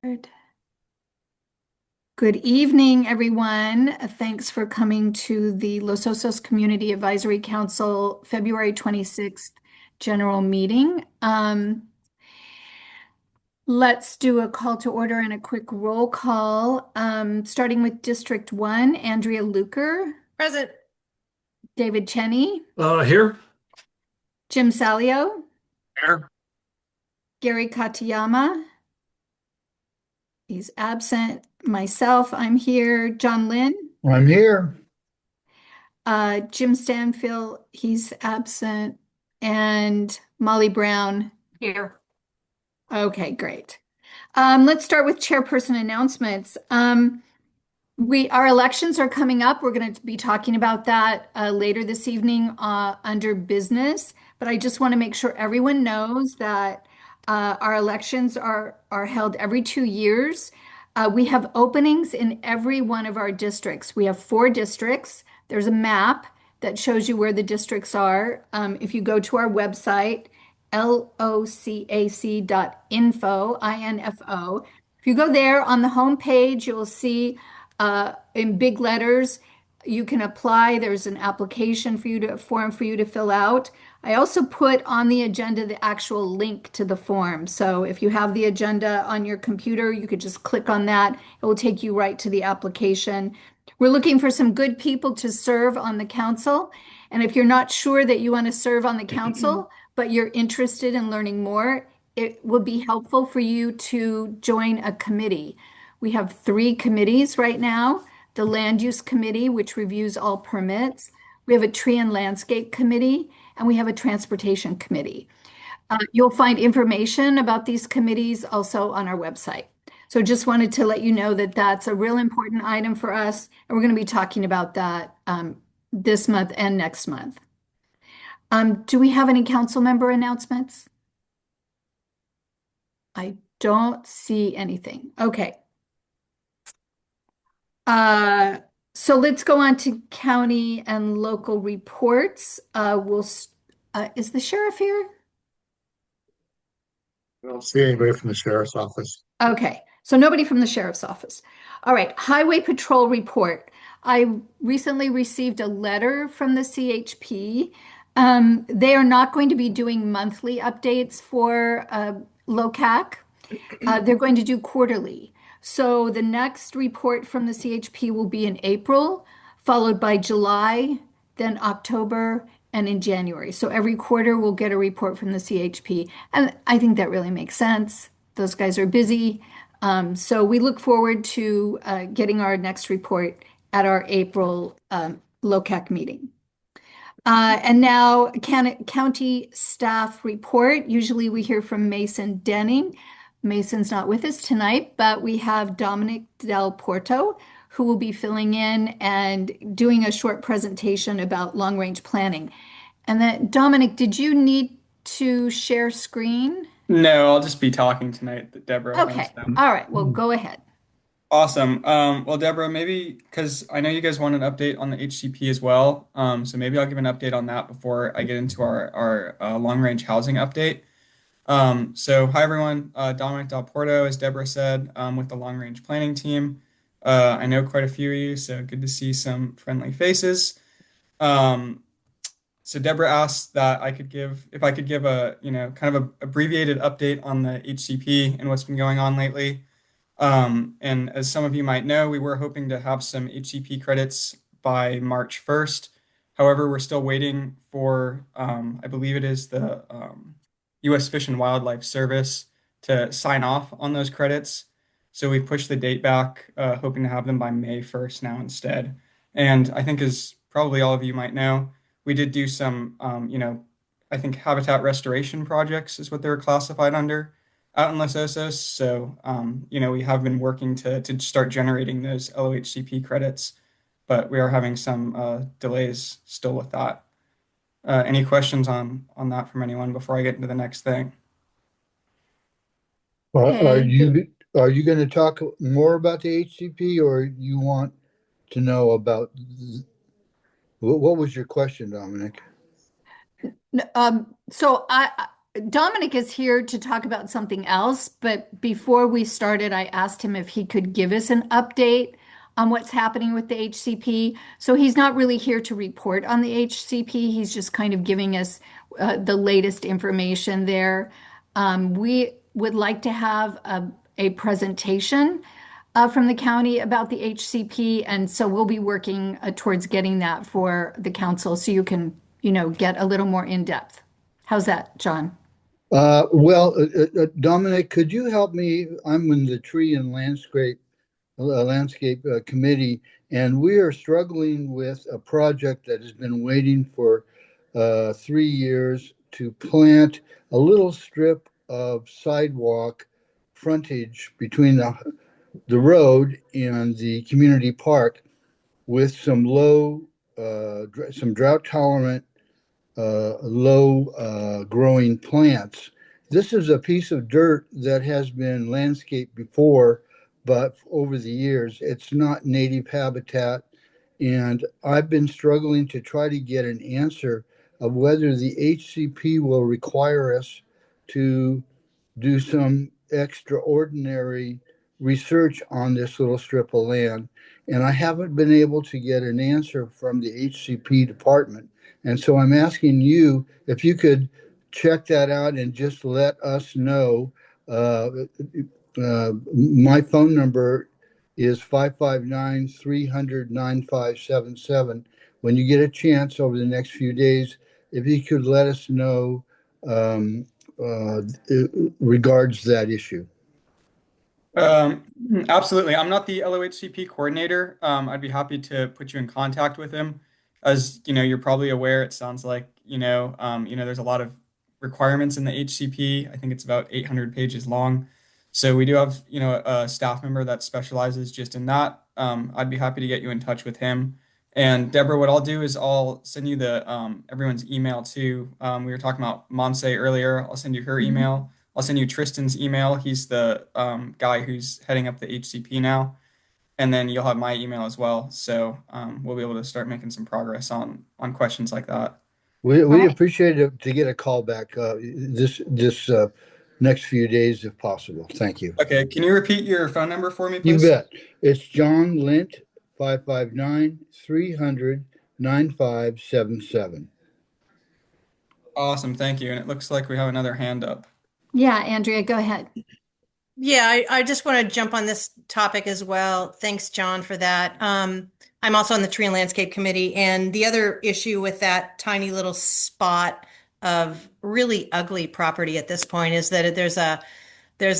Good Good evening, everyone. Thanks for coming to the Los Osos Community Advisory Council February 26th general meeting. Let's do a call to order and a quick roll call, starting with District 1, Andrea Luker, Present. David Cheney, Here. Jim Salio, Here. Gary Katayama. He's absent. Myself, I'm here. John Lynn. I'm here. Jim Stanfield, he's absent, and Molly Brown. Here. Okay, great. Let's start with chairperson announcements. Our elections are coming up. We're going to be talking about that later this evening under business. But I just want to make sure everyone knows that our elections are held every 2 years. We have openings in every one of our districts. We have 4 districts. There's a map that shows you where the districts are. If you go to our website, locac.info, info. If you go there on the home page, you'll see in big letters, you can apply. There's an application for you to, a form for you to fill out. I also put on the agenda the actual link to the form. So if you have the agenda on your computer, you could just click on that. It will take you right to the application. We're looking for some good people to serve on the council. And if you're not sure that you want to serve on the council, but you're interested in learning more, it would be helpful for you to join a committee. We have 3 committees right now. The Land Use Committee, which reviews all permits. We have a Tree and Landscape Committee, and we have a Transportation Committee. You'll find information about these committees also on our website. So just wanted to let you know that that's a real important item for us, and we're going to be talking about that this month and next month. Do we have any council member announcements? I don't see anything. Okay. So let's go on to county and local reports. Is the sheriff here? I don't see anybody from the sheriff's office. Okay, so nobody from the sheriff's office. All right, highway patrol report. I recently received a letter from the CHP. They are not going to be doing monthly updates for LOCAC. They're going to do quarterly. So the next report from the CHP will be in April, followed by July, then October, and in January. So every quarter we'll get a report from the CHP. And I think that really makes sense. Those guys are busy. So we look forward to getting our next report at our April LOCAC meeting. And now, county staff report. Usually we hear from Mason Denning. Mason's not with us tonight, but we have Dominic Del Porto, who will be filling in and doing a short presentation about long-range planning. And then, Dominic, did you need to share screen? No, I'll just be talking tonight, Deborah. Thanks. Okay. All right. Well, go ahead. Awesome. Well, Deborah, maybe because I know you guys want an update on the HCP as well. So maybe I'll give an update on that before I get into our long-range housing update. So hi everyone, Dominic Del Porto, as Deborah said, with the long-range planning team. I know quite a few of you, so good to see some friendly faces. Um, so Deborah asked that if I could give a, kind of a abbreviated update on the HCP and what's been going on lately. And as some of you might know, we were hoping to have some HCP credits by March 1st. However, we're still waiting for, I believe it is the U.S. Fish and Wildlife Service to sign off on those credits. So we pushed the date back, hoping to have them by May 1st now instead. And I think, as probably all of you might know, we did do some, I think habitat restoration projects is what they were classified under out in Los Osos. So, we have been working to start generating those LOHCP credits, but we are having some delays still with that. Any questions on that from anyone before I get into the next thing? Are Okay. you going to talk more about the HCP, or you want to know about what was your question, Dominic? So Dominic is here to talk about something else, but before we started, I asked him if he could give us an update on what's happening with the HCP. So he's not really here to report on the HCP. He's just kind of giving us the latest information there. We would like to have a presentation from the county about the HCP, and so we'll be working towards getting that for the council so you can, get a little more in depth. How's that, John? Dominic, could you help me? I'm in the tree and landscape committee, and we are struggling with a project that has been waiting for 3 years to plant a little strip of sidewalk frontage between the road and the community park with some drought tolerant low growing plants. This is a piece of dirt that has been landscaped before, but over the years, it's not native habitat. And I've been struggling to try to get an answer of whether the HCP will require us to do some extraordinary research on this little strip of land. And I haven't been able to get an answer from the HCP department. And so I'm asking you if you could check that out and just let us know. My phone number is 559-300-9577. When you get a chance over the next few days, if you could let us know um, uh, regards that issue. Um, Absolutely. I'm not the LOHCP coordinator. I'd be happy to put you in contact with him. As you're probably aware, it sounds like, there's a lot of requirements in the HCP. I think it's about 800 pages long. So we do have, a staff member that specializes just in that. I'd be happy to get you in touch with him. And Deborah, what I'll do is I'll send you the everyone's email too. We were talking about Monse earlier. I'll send you her Mhm. email. I'll send you Tristan's email. He's the guy who's heading up the HCP now. And then you'll have my email as well. So we'll be able to start making some progress on questions like that. All We right. appreciate it to get a call back this next few days if possible. Thank you. Okay, can you repeat your phone number for me, You please? bet. It's John Lint, 559-300-9577. Awesome, thank you. And it looks like we have another hand up. Yeah, Andrea, go ahead. Yeah, I just want to jump on this topic as well. Thanks, John, for that. I'm also on the Tree and Landscape Committee, and the other issue with that tiny little spot of really ugly property at this point is that there's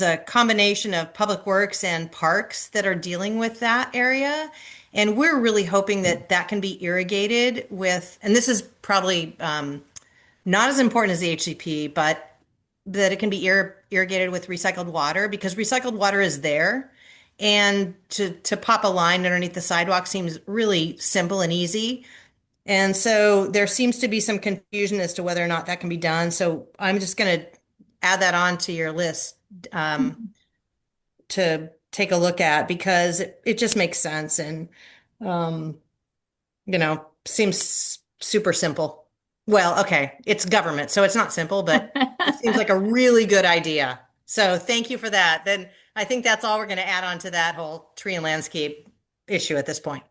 a combination of public works and parks that are dealing with that area. And we're really hoping that that can be irrigated with, and this is probably not as important as the HCP, but that it can be irrigated with recycled water because recycled water is there. And to pop a line underneath the sidewalk seems really simple and easy. And so there seems to be some confusion as to whether or not that can be done. So I'm just going to add that on to your list to take a look at because it just makes sense and um, seems super simple. Well, okay, it's government, so it's not simple, but it seems like a really good idea. So thank you for that. Then I think that's all we're going to add on to that whole tree and landscape issue at this point.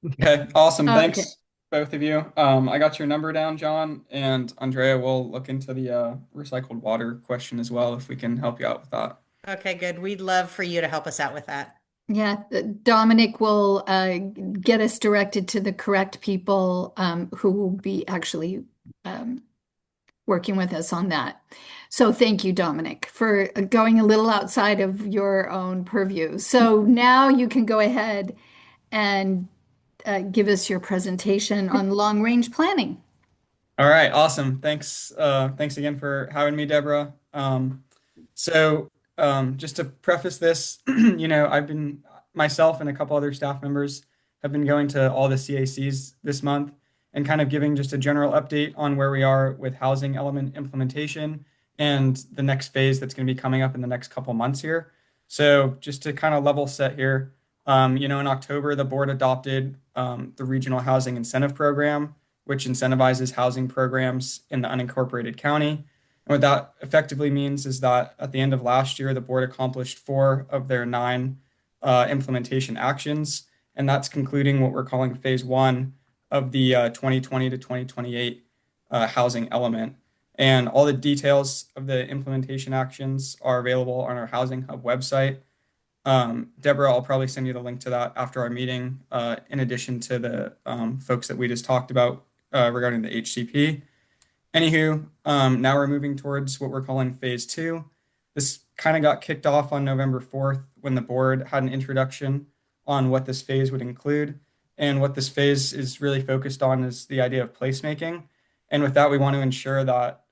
Okay, awesome. Okay. Thanks, both of you. I got your number down, John, and Andrea will look into the recycled water question as well if we can help you out with that. Okay, good. We'd love for you to help us out with that. Yeah, Dominic will get us directed to the correct people who will be actually um, working with us on that. So thank you, Dominic, for going a little outside of your own purview. So now you can go ahead and give us your presentation on long range planning. All right, awesome. Thanks again for having me, Deborah. So just to preface this, I've been myself and a couple other staff members have been going to all the CACs this month and kind of giving just a general update on where we are with housing element implementation and the next phase that's going to be coming up in the next couple months here. So just to kind of level set here, in October, the board adopted the Regional Housing Incentive Program, which incentivizes housing programs in the unincorporated county. And what that effectively means is that at the end of last year, the board accomplished 4 of their 9 implementation actions, and that's concluding what we're calling phase 1 of the 2020 to 2028 housing element. And all the details of the implementation actions are available on our Housing Hub website. Deborah, I'll probably send you the link to that after our meeting, in addition to the folks that we just talked about regarding the HCP. Anywho, now we're moving towards what we're calling phase 2. This kind of got kicked off on November 4th when the board had an introduction on what this phase would include. And what this phase is really focused on is the idea of placemaking. And with that, we want to ensure that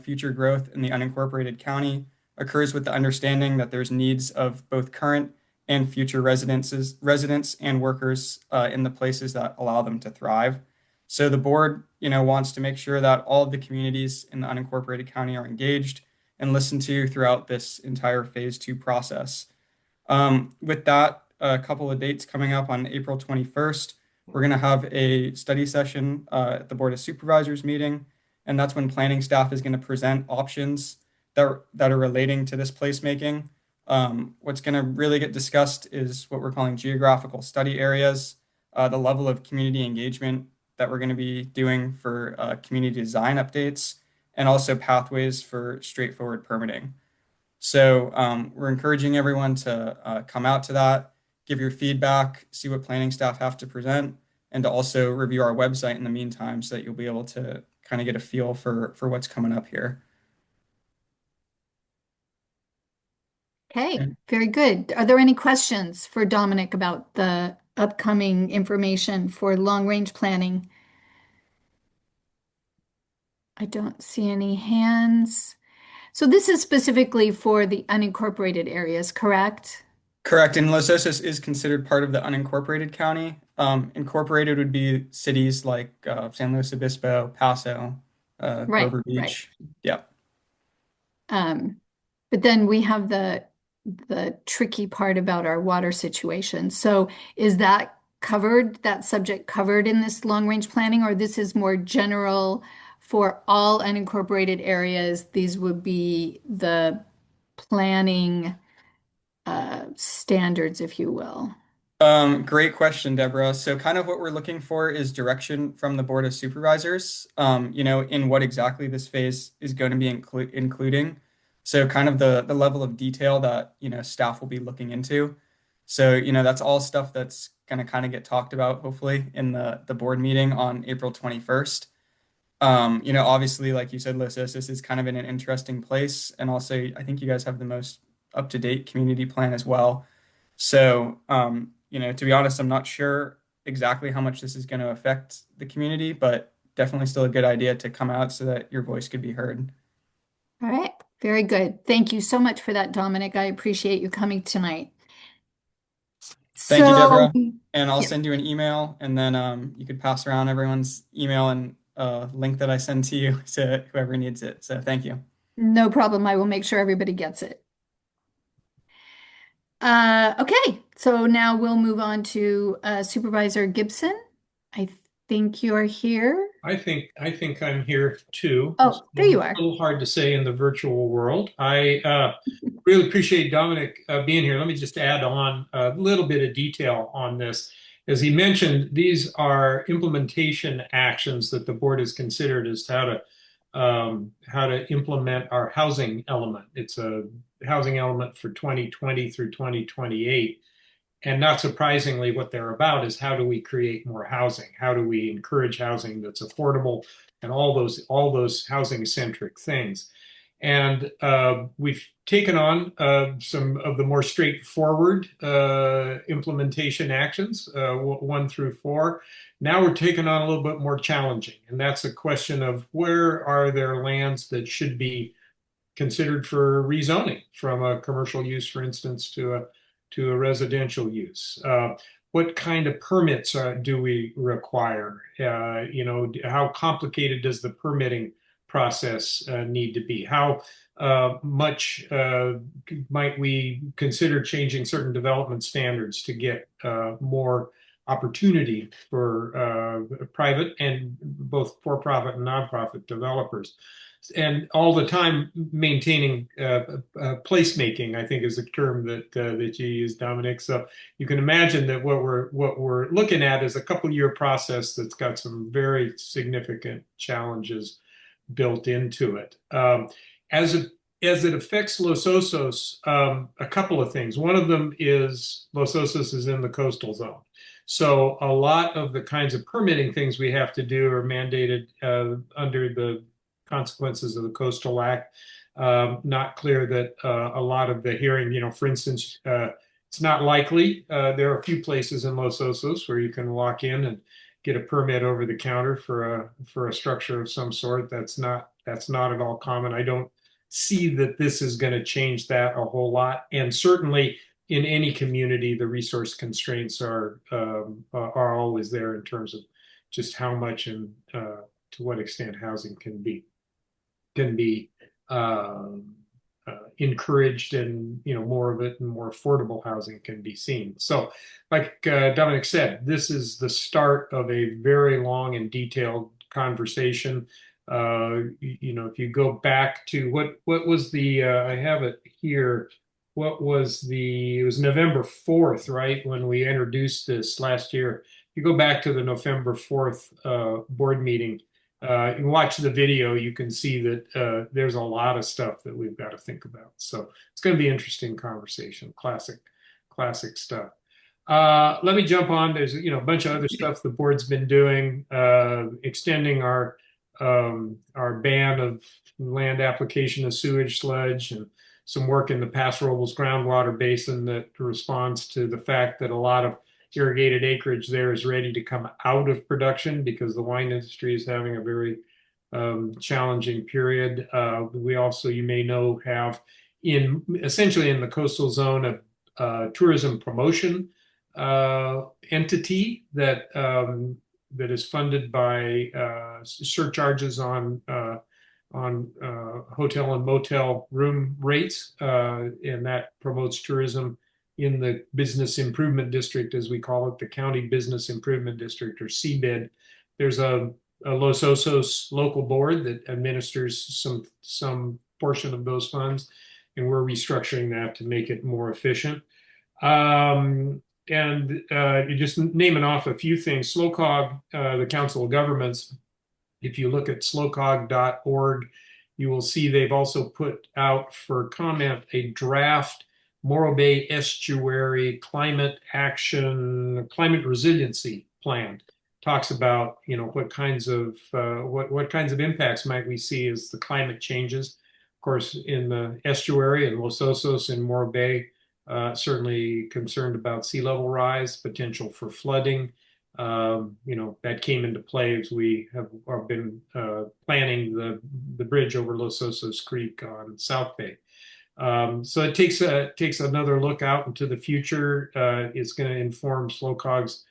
future growth in the unincorporated county occurs with the understanding that there's needs of both current and future residents and workers in the places that allow them to thrive. So the board, wants to make sure that all of the communities in the unincorporated county are engaged and listened to throughout this entire phase 2 process. With that, a couple of dates coming up on April 21st. We're going to have a study session at the Board of Supervisors meeting, and that's when planning staff is going to present options that are relating to this placemaking. What's going to really get discussed is what we're calling geographical study areas, the level of community engagement that we're going to be doing for community design updates, and also pathways for straightforward permitting. So we're encouraging everyone to come out to that, give your feedback, see what planning staff have to present, and to also review our website in the meantime so that you'll be able to kind of get a feel for what's coming up here. Okay, very good. Are there any questions for Dominic about the upcoming information for long-range planning? I don't see any hands. So this is specifically for the unincorporated areas, correct? Correct. And Los Osos is considered part of the unincorporated county. Incorporated would be cities like San Luis Obispo, Paso, Right, Grover right. Beach. Yeah. Um, but then we have the tricky part about our water situation. So is that covered, that subject covered in this long-range planning, or this is more general for all unincorporated areas? These would be the planning standards, if you will. Great question, Deborah. So kind of what we're looking for is direction from the Board of Supervisors, in what exactly this phase is going to be including. So kind of the level of detail that, staff will be looking into. So, that's all stuff that's going to kind of get talked about, hopefully, in the board meeting on April 21st. Obviously, like you said, Los Osos is kind of in an interesting place. And also, I think you guys have the most up-to-date community plan as well. So, to be honest, I'm not sure exactly how much this is going to affect the community, but definitely still a good idea to come out so that your voice could be heard. All right, very good. Thank you so much for that, Dominic. I appreciate you coming tonight. Thank you, So, Deborah. And I'll yeah, send you an email, and then you could pass around everyone's email and link that I send to you to whoever needs it. So thank you. no problem. I will make sure everybody gets it. Okay, so now we'll move on to Supervisor Gibson. I think you're here. I think I'm here too. It's Oh, a there you are. little hard to say in the virtual world. I really appreciate Dominic being here. Let me just add on a little bit of detail on this. As he mentioned, these are implementation actions that the board has considered as to how to implement our housing element. It's a housing element for 2020 through 2028. And not surprisingly, what they're about is how do we create more housing? How do we encourage housing that's affordable and all those housing centric things? And we've taken on some of the more straightforward implementation actions, 1 through 4. Now we're taking on a little bit more challenging, and that's a question of where are there lands that should be considered for rezoning from a commercial use, for instance, to a residential use. What kind of permits do we require? How complicated does the permitting process need to be? How much might we consider changing certain development standards to get more opportunity for private and both for-profit and nonprofit developers? and all the time maintaining placemaking, I think is the term that you use, Dominic. So you can imagine that what we're looking at is a couple-year process that's got some very significant challenges built into it. As it as it affects Los Osos, a couple of things. One of them is Los Osos is in the coastal zone. So a lot of the kinds of permitting things we have to do are mandated under the consequences of the Coastal Act. Not clear that a lot of the hearing, for instance, it's not likely. There are a few places in Los Osos where you can walk in and get a permit over the counter for a structure of some sort. That's not at all common. I don't see that this is going to change that a whole lot. And certainly in any community, the resource constraints are always there in terms of just how much and to what extent housing can be encouraged, and more of it and more affordable housing can be seen. So, like Dominic said, this is the start of a very long and detailed conversation. If you go back to what was the I have it here. It was November 4th, right, when we introduced this last year. If you go back to the November 4th board meeting, you watch the video, you can see that there's a lot of stuff that we've got to think about. So it's going to be an interesting conversation. Classic stuff. Let me jump on. There's a bunch of other stuff the board's been doing, extending our ban of land application of sewage sludge, and some work in the Paso Robles groundwater basin that responds to the fact that a lot of irrigated acreage there is ready to come out of production because the wine industry is having a very challenging period. We also, you may know, have essentially in the coastal zone a tourism promotion entity that is funded by surcharges on hotel and motel room rates, and that promotes tourism in the business improvement district, as we call it, the county business improvement district, or CBID. There's a Los Osos local board that administers some portion of those funds, and we're restructuring that to make it more efficient. And you're just naming off a few things. SLOCOG, the Council of Governments, if you look at slocog.org, you will see they've also put out for comment a draft Morro Bay Estuary climate action, climate resiliency plan. Talks about what kinds of impacts might we see as the climate changes. Of course, in the estuary and Los Osos and Morro Bay, certainly concerned about sea level rise, potential for flooding. That came into play as we have been planning the bridge over Los Osos Creek on South Bay. So it takes another look out into the future. It's going to inform SLOCOG's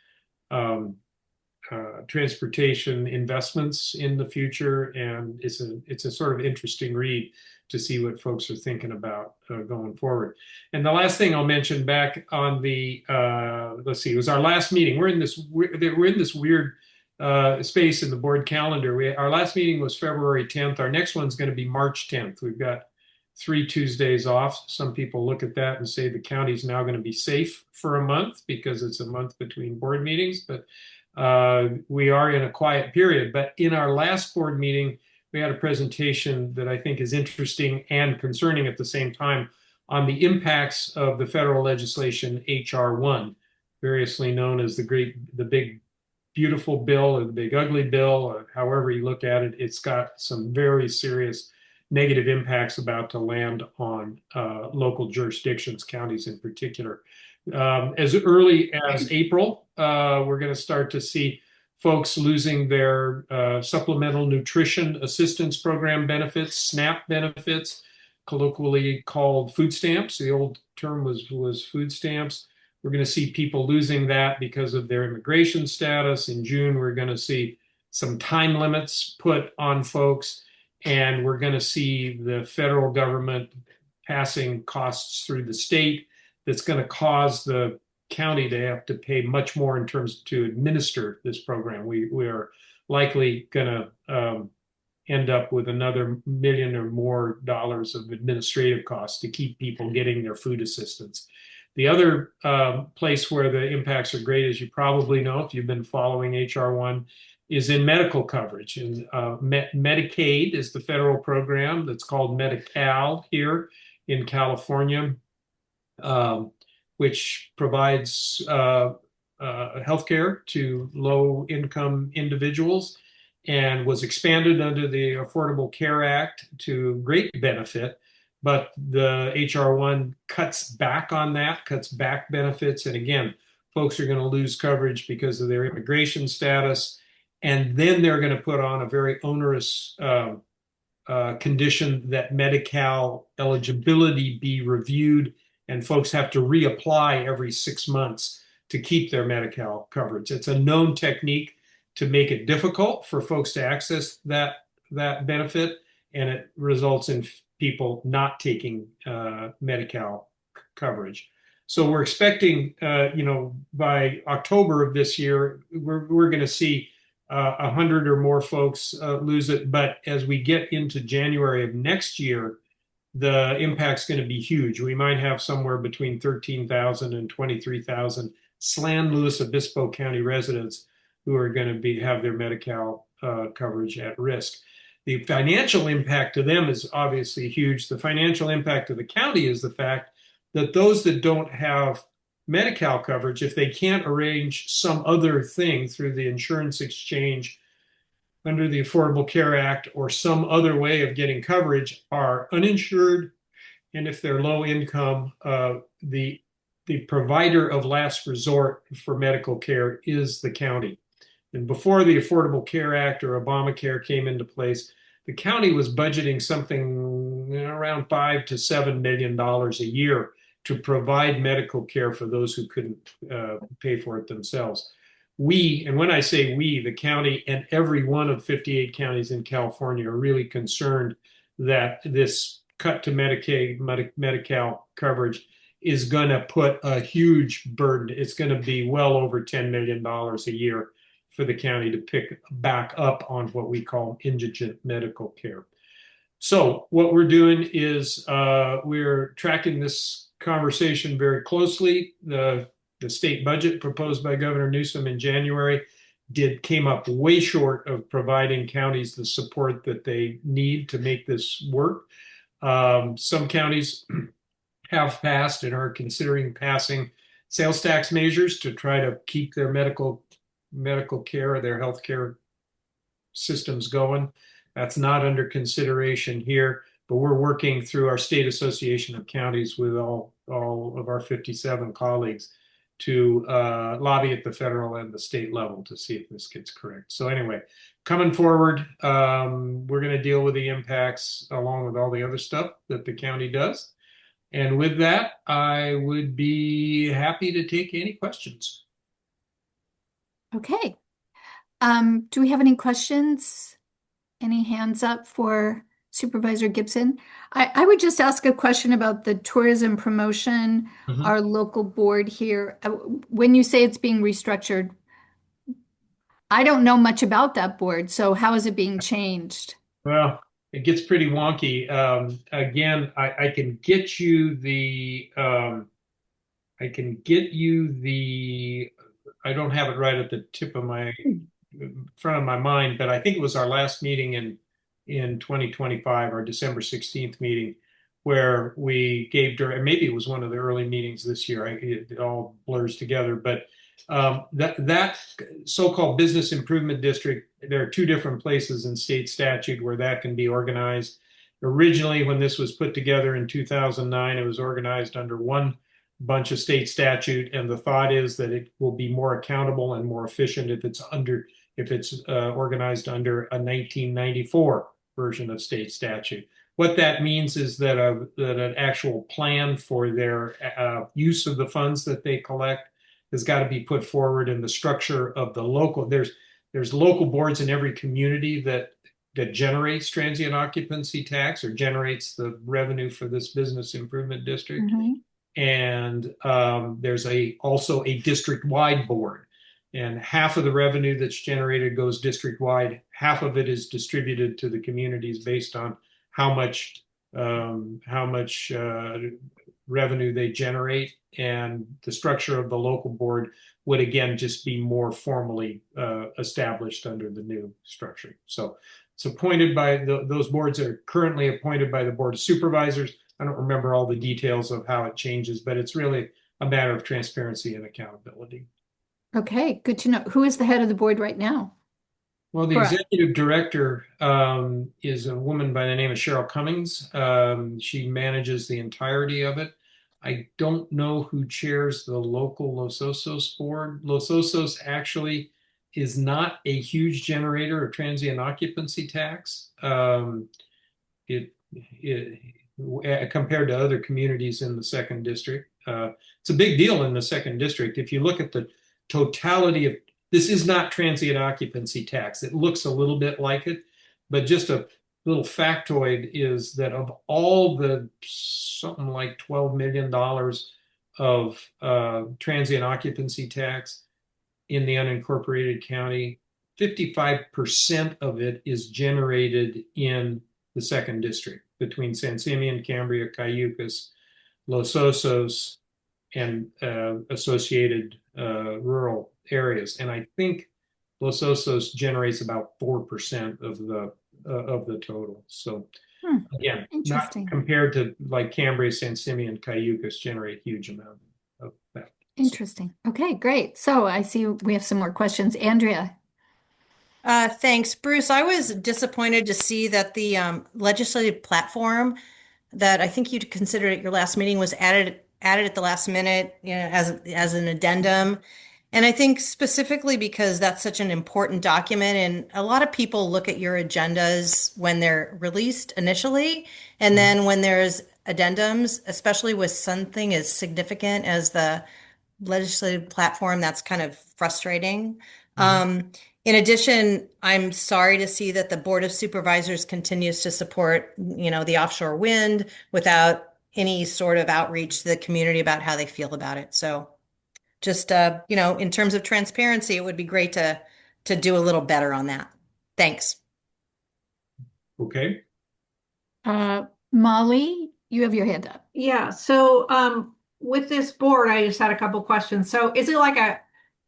transportation investments in the future, and it's a sort of interesting read to see what folks are thinking about going forward. And the last thing I'll mention back on the let's see, it was our last meeting. We're in this weird space in the board calendar. Our last meeting was February 10th. Our next one's going to be March 10th. We've got 3 Tuesdays off. Some people look at that and say the county's now going to be safe for a month because it's a month between board meetings, but we are in a quiet period. But in our last board meeting, we had a presentation that I think is interesting and concerning at the same time on the impacts of the federal legislation HR 1, variously known as the big beautiful bill or the big ugly bill, or however you look at it. It's got some very serious negative impacts about to land on local jurisdictions, counties in particular. As early as April, we're going to start to see folks losing their supplemental nutrition assistance program benefits, SNAP benefits, colloquially called food stamps. The old term was food stamps. We're going to see people losing that because of their immigration status. In June, we're going to see some time limits put on folks, and we're going to see the federal government passing costs through the state that's going to cause the county to have to pay much more in terms to administer this program. We are likely going to end up with another million or more dollars of administrative costs to keep people getting their food assistance. The other place where the impacts are great, as you probably know if you've been following HR1, is in medical coverage. And Medicaid is the federal program that's called Medi-Cal here in California, which provides health care to low-income individuals and was expanded under the Affordable Care Act to great benefit. But the HR1 cuts back on that, cuts back benefits. And again, folks are going to lose coverage because of their immigration status. And then they're going to put on a very onerous condition that Medi-Cal eligibility be reviewed, and folks have to reapply every 6 months to keep their Medi-Cal coverage. It's a known technique to make it difficult for folks to access that benefit, and it results in people not taking Medi-Cal coverage. So we're expecting, by October of this year, we're going to see 100 or more folks lose it. But as we get into January of next year, the impact's going to be huge. We might have somewhere between 13,000 and 23,000 San Luis Obispo County residents who are going to have their Medi-Cal coverage at risk. The financial impact to them is obviously huge. The financial impact to the county is the fact that those that don't have Medi-Cal coverage, if they can't arrange some other thing through the insurance exchange under the Affordable Care Act or some other way of getting coverage, are uninsured. And if they're low income, the provider of last resort for medical care is the county. And before the Affordable Care Act or Obamacare came into place, the county was budgeting something around $5 to $7 million a year to provide medical care for those who couldn't pay for it themselves. And when I say we, the county and every one of 58 counties in California are really concerned that this cut to Medicaid, Medi-Cal coverage is going to put a huge burden. It's going to be well over $10 million a year for the county to pick back up on what we call indigent medical care. So what we're doing is we're tracking this conversation very closely. The state budget proposed by Governor Newsom in January came up way short of providing counties the support that they need to make this work. Some counties have passed and are considering passing sales tax measures to try to keep their medical care or their health care systems going. That's not under consideration here, but we're working through our state association of counties with all of our 57 colleagues to lobby at the federal and the state level to see if this gets correct. So anyway, coming forward, we're going to deal with the impacts along with all the other stuff that the county does. And with that, I would be happy to take any questions. Okay. Do we have any questions? Any hands up for Supervisor Gibson? I would just ask a question about the tourism promotion, our local board here. When you say it's being restructured, I don't know much about that board, so how is it being changed? Well, it gets pretty wonky. Again, I can get you the I don't have it right at the tip of my front of my mind, but I think it was our last meeting in 2025, our December 16th meeting, where we gave, maybe it was one of the early meetings this year. It all blurs together, but that so-called business improvement district, there are two different places in state statute where that can be organized. Originally, when this was put together in 2009, it was organized under one bunch of state statute, and the thought is that it will be more accountable and more efficient if it's organized under a 1994 version of state statute. What that means is that an actual plan for their use of the funds that they collect has got to be put forward in the structure of the local. There's local boards in every community that generates transient occupancy tax or generates the revenue for this business improvement district. And there's also a district-wide board. And half of the revenue that's generated goes district-wide. Half of it is distributed to the communities based on how much revenue they generate. And the structure of the local board would again just be more formally established under the new structure. So it's appointed by those boards are currently appointed by the Board of Supervisors. I don't remember all the details of how it changes, but it's really a matter of transparency and accountability. Okay, good to know. Who is the head of the board right now? Well, the Correct. executive director is a woman by the name of Cheryl Cummings. She manages the entirety of it. I don't know who chairs the local Los Osos board. Los Osos actually is not a huge generator of transient occupancy tax. It compared to other communities in the second district. It's a big deal in the second district. If you look at the totality of this is not transient occupancy tax. It looks a little bit like it, but just a little factoid is that of all the something like $12 million of transient occupancy tax in the unincorporated county, 55% of it is generated in the second district between San Simeon, Cambria, Cayucas, Los Osos, and associated rural areas. And I think Los Osos generates about 4% of the total. So again, not Interesting. compared to like Cambria, San Simeon, Cayucas generate huge amount of that. Interesting. Okay, great. So I see we have some more questions. Andrea. Thanks, Bruce. I was disappointed to see that the legislative platform that I think you considered at your last meeting was added at the last minute, as an addendum. And I think specifically because that's such an important document, and a lot of people look at your agendas when they're released initially, and then when there's addendums, especially with something as significant as the legislative platform, that's kind of frustrating. In addition, I'm sorry to see that the Board of Supervisors continues to support, the offshore wind without any sort of outreach to the community about how they feel about it. So just, in terms of transparency, it would be great to do a little better on that. Thanks. Okay. Molly, you have your hand up. Yeah, so with this board, I just had a couple questions. So is it like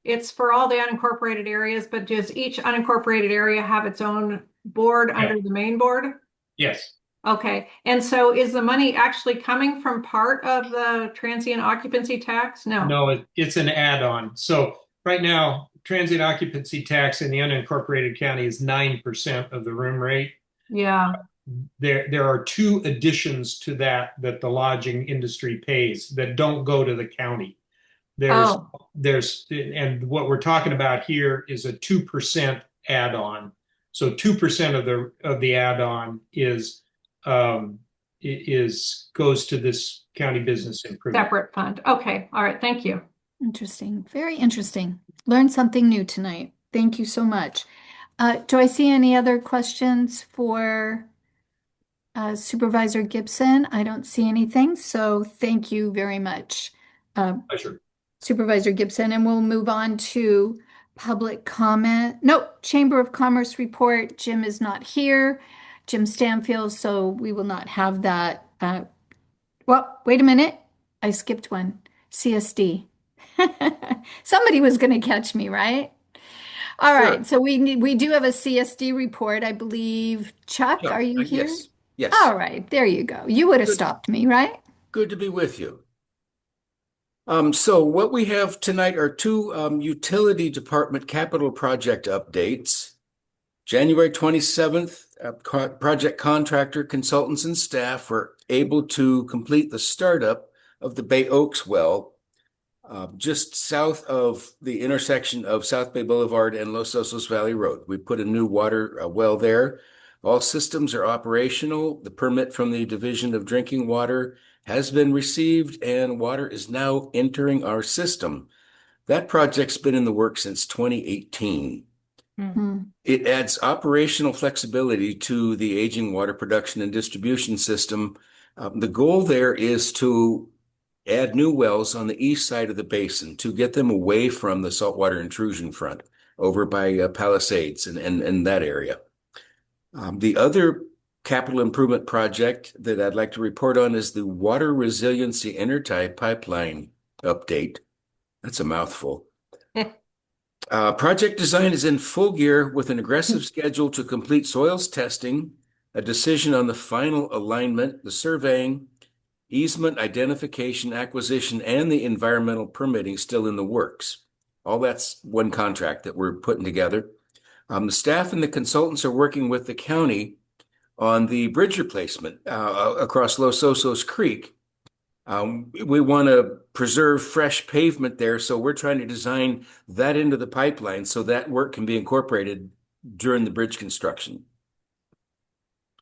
it's for all the unincorporated areas, but does each unincorporated area have its own board under the main board? Yes. Okay, and so is the money actually coming from part of the transient occupancy tax? No. No, it's an add-on. So right now, transient occupancy tax in the unincorporated county is 9% of the room rate. Yeah. There are two additions to that the lodging industry pays that don't go to the county. And what we're talking about here is a 2% add-on. So 2% of the add-on goes to this county business improvement. Separate fund. Okay. All right. Thank you. Interesting. Very interesting. Learned something new tonight. Thank you so much. Do I see any other questions for Supervisor Gibson? I don't see anything, so thank you very much, Pleasure. Supervisor Gibson. And we'll move on to public comment. Nope, Chamber of Commerce report. Jim is not here. Jim Stanfield, so we will not have that. Well, wait a minute. I skipped one. CSD. Somebody was going to catch me, right? All right. So we do have a CSD report, I believe. Chuck, are you here? Yes. Yes. All right. There you go. You would have stopped me, right? Good to be with you. So what we have tonight are two utility department capital project updates. January 27th, project contractor, consultants, and staff were able to complete the startup of the Bay Oaks well, just south of the intersection of South Bay Boulevard and Los Osos Valley Road. We put a new water well there. All systems are operational. The permit from the Division of Drinking Water has been received, and water is now entering our system. That project's been in the works since 2018. It adds operational flexibility to the aging water production and distribution system. The goal there is to add new wells on the east side of the basin to get them away from the saltwater intrusion front over by Palisades and that area. The other capital improvement project that I'd like to report on is the Water Resiliency Intertie Pipeline update. That's a mouthful. Project design is in full gear with an aggressive schedule to complete soils testing, a decision on the final alignment, the surveying, easement identification, acquisition, and the environmental permitting still in the works. All that's one contract that we're putting together. The staff and the consultants are working with the county on the bridge replacement across Los Osos Creek. We want to preserve fresh pavement there, so we're trying to design that into the pipeline so that work can be incorporated during the bridge construction.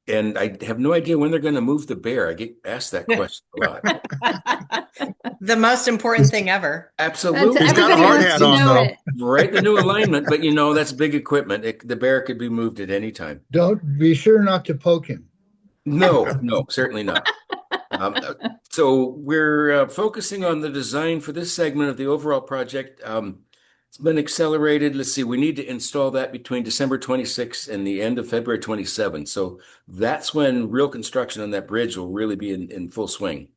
And I have no idea when they're going to move the bear. I get asked that question a lot. The most important thing ever. Absolutely. He's got a hard wants hat to on, know though. it. Right, the new alignment, but that's big equipment. The bear could be moved at any time. Don't be sure not to poke him. No, certainly not. So we're focusing on the design for this segment of the overall project. It's been accelerated. Let's see, we need to install that between December 26th and the end of February 27th. So that's when real construction on that bridge will really be in full swing.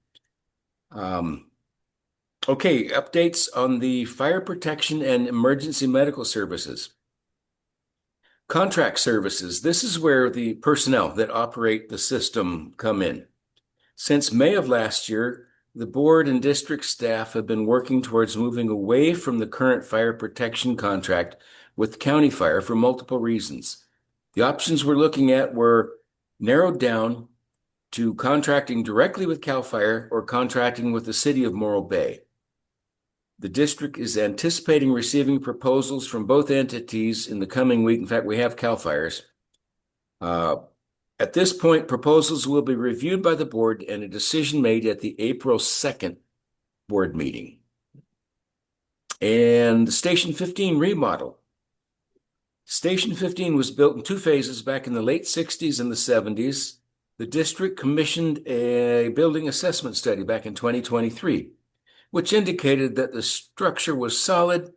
Okay, updates on the fire protection and emergency medical services. Contract services. This is where the personnel that operate the system come in. Since May of last year, the board and district staff have been working towards moving away from the current fire protection contract with County Fire for multiple reasons. The options we're looking at were narrowed down to contracting directly with CAL FIRE or contracting with the city of Morro Bay. The district is anticipating receiving proposals from both entities in the coming week. In fact, we have CAL FIRE's. At this point, proposals will be reviewed by the board and a decision made at the April 2nd board meeting. And the Station 15 remodel. Station 15 was built in 2 phases back in the late 60s and the 70s. The district commissioned a building assessment study back in 2023, which indicated that the structure was solid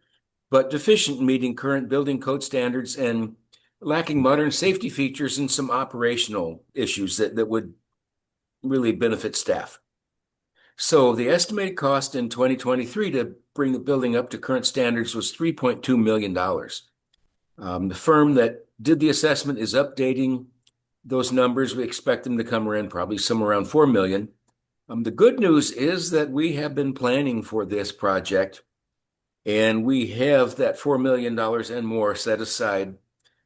but deficient in meeting current building code standards and lacking modern safety features and some operational issues that would really benefit staff. So the estimated cost in 2023 to bring the building up to current standards was $3.2 million. The firm that did the assessment is updating those numbers. We expect them to come in probably somewhere around $4 million. The good news is that we have been planning for this project, and we have that $4 million and more set aside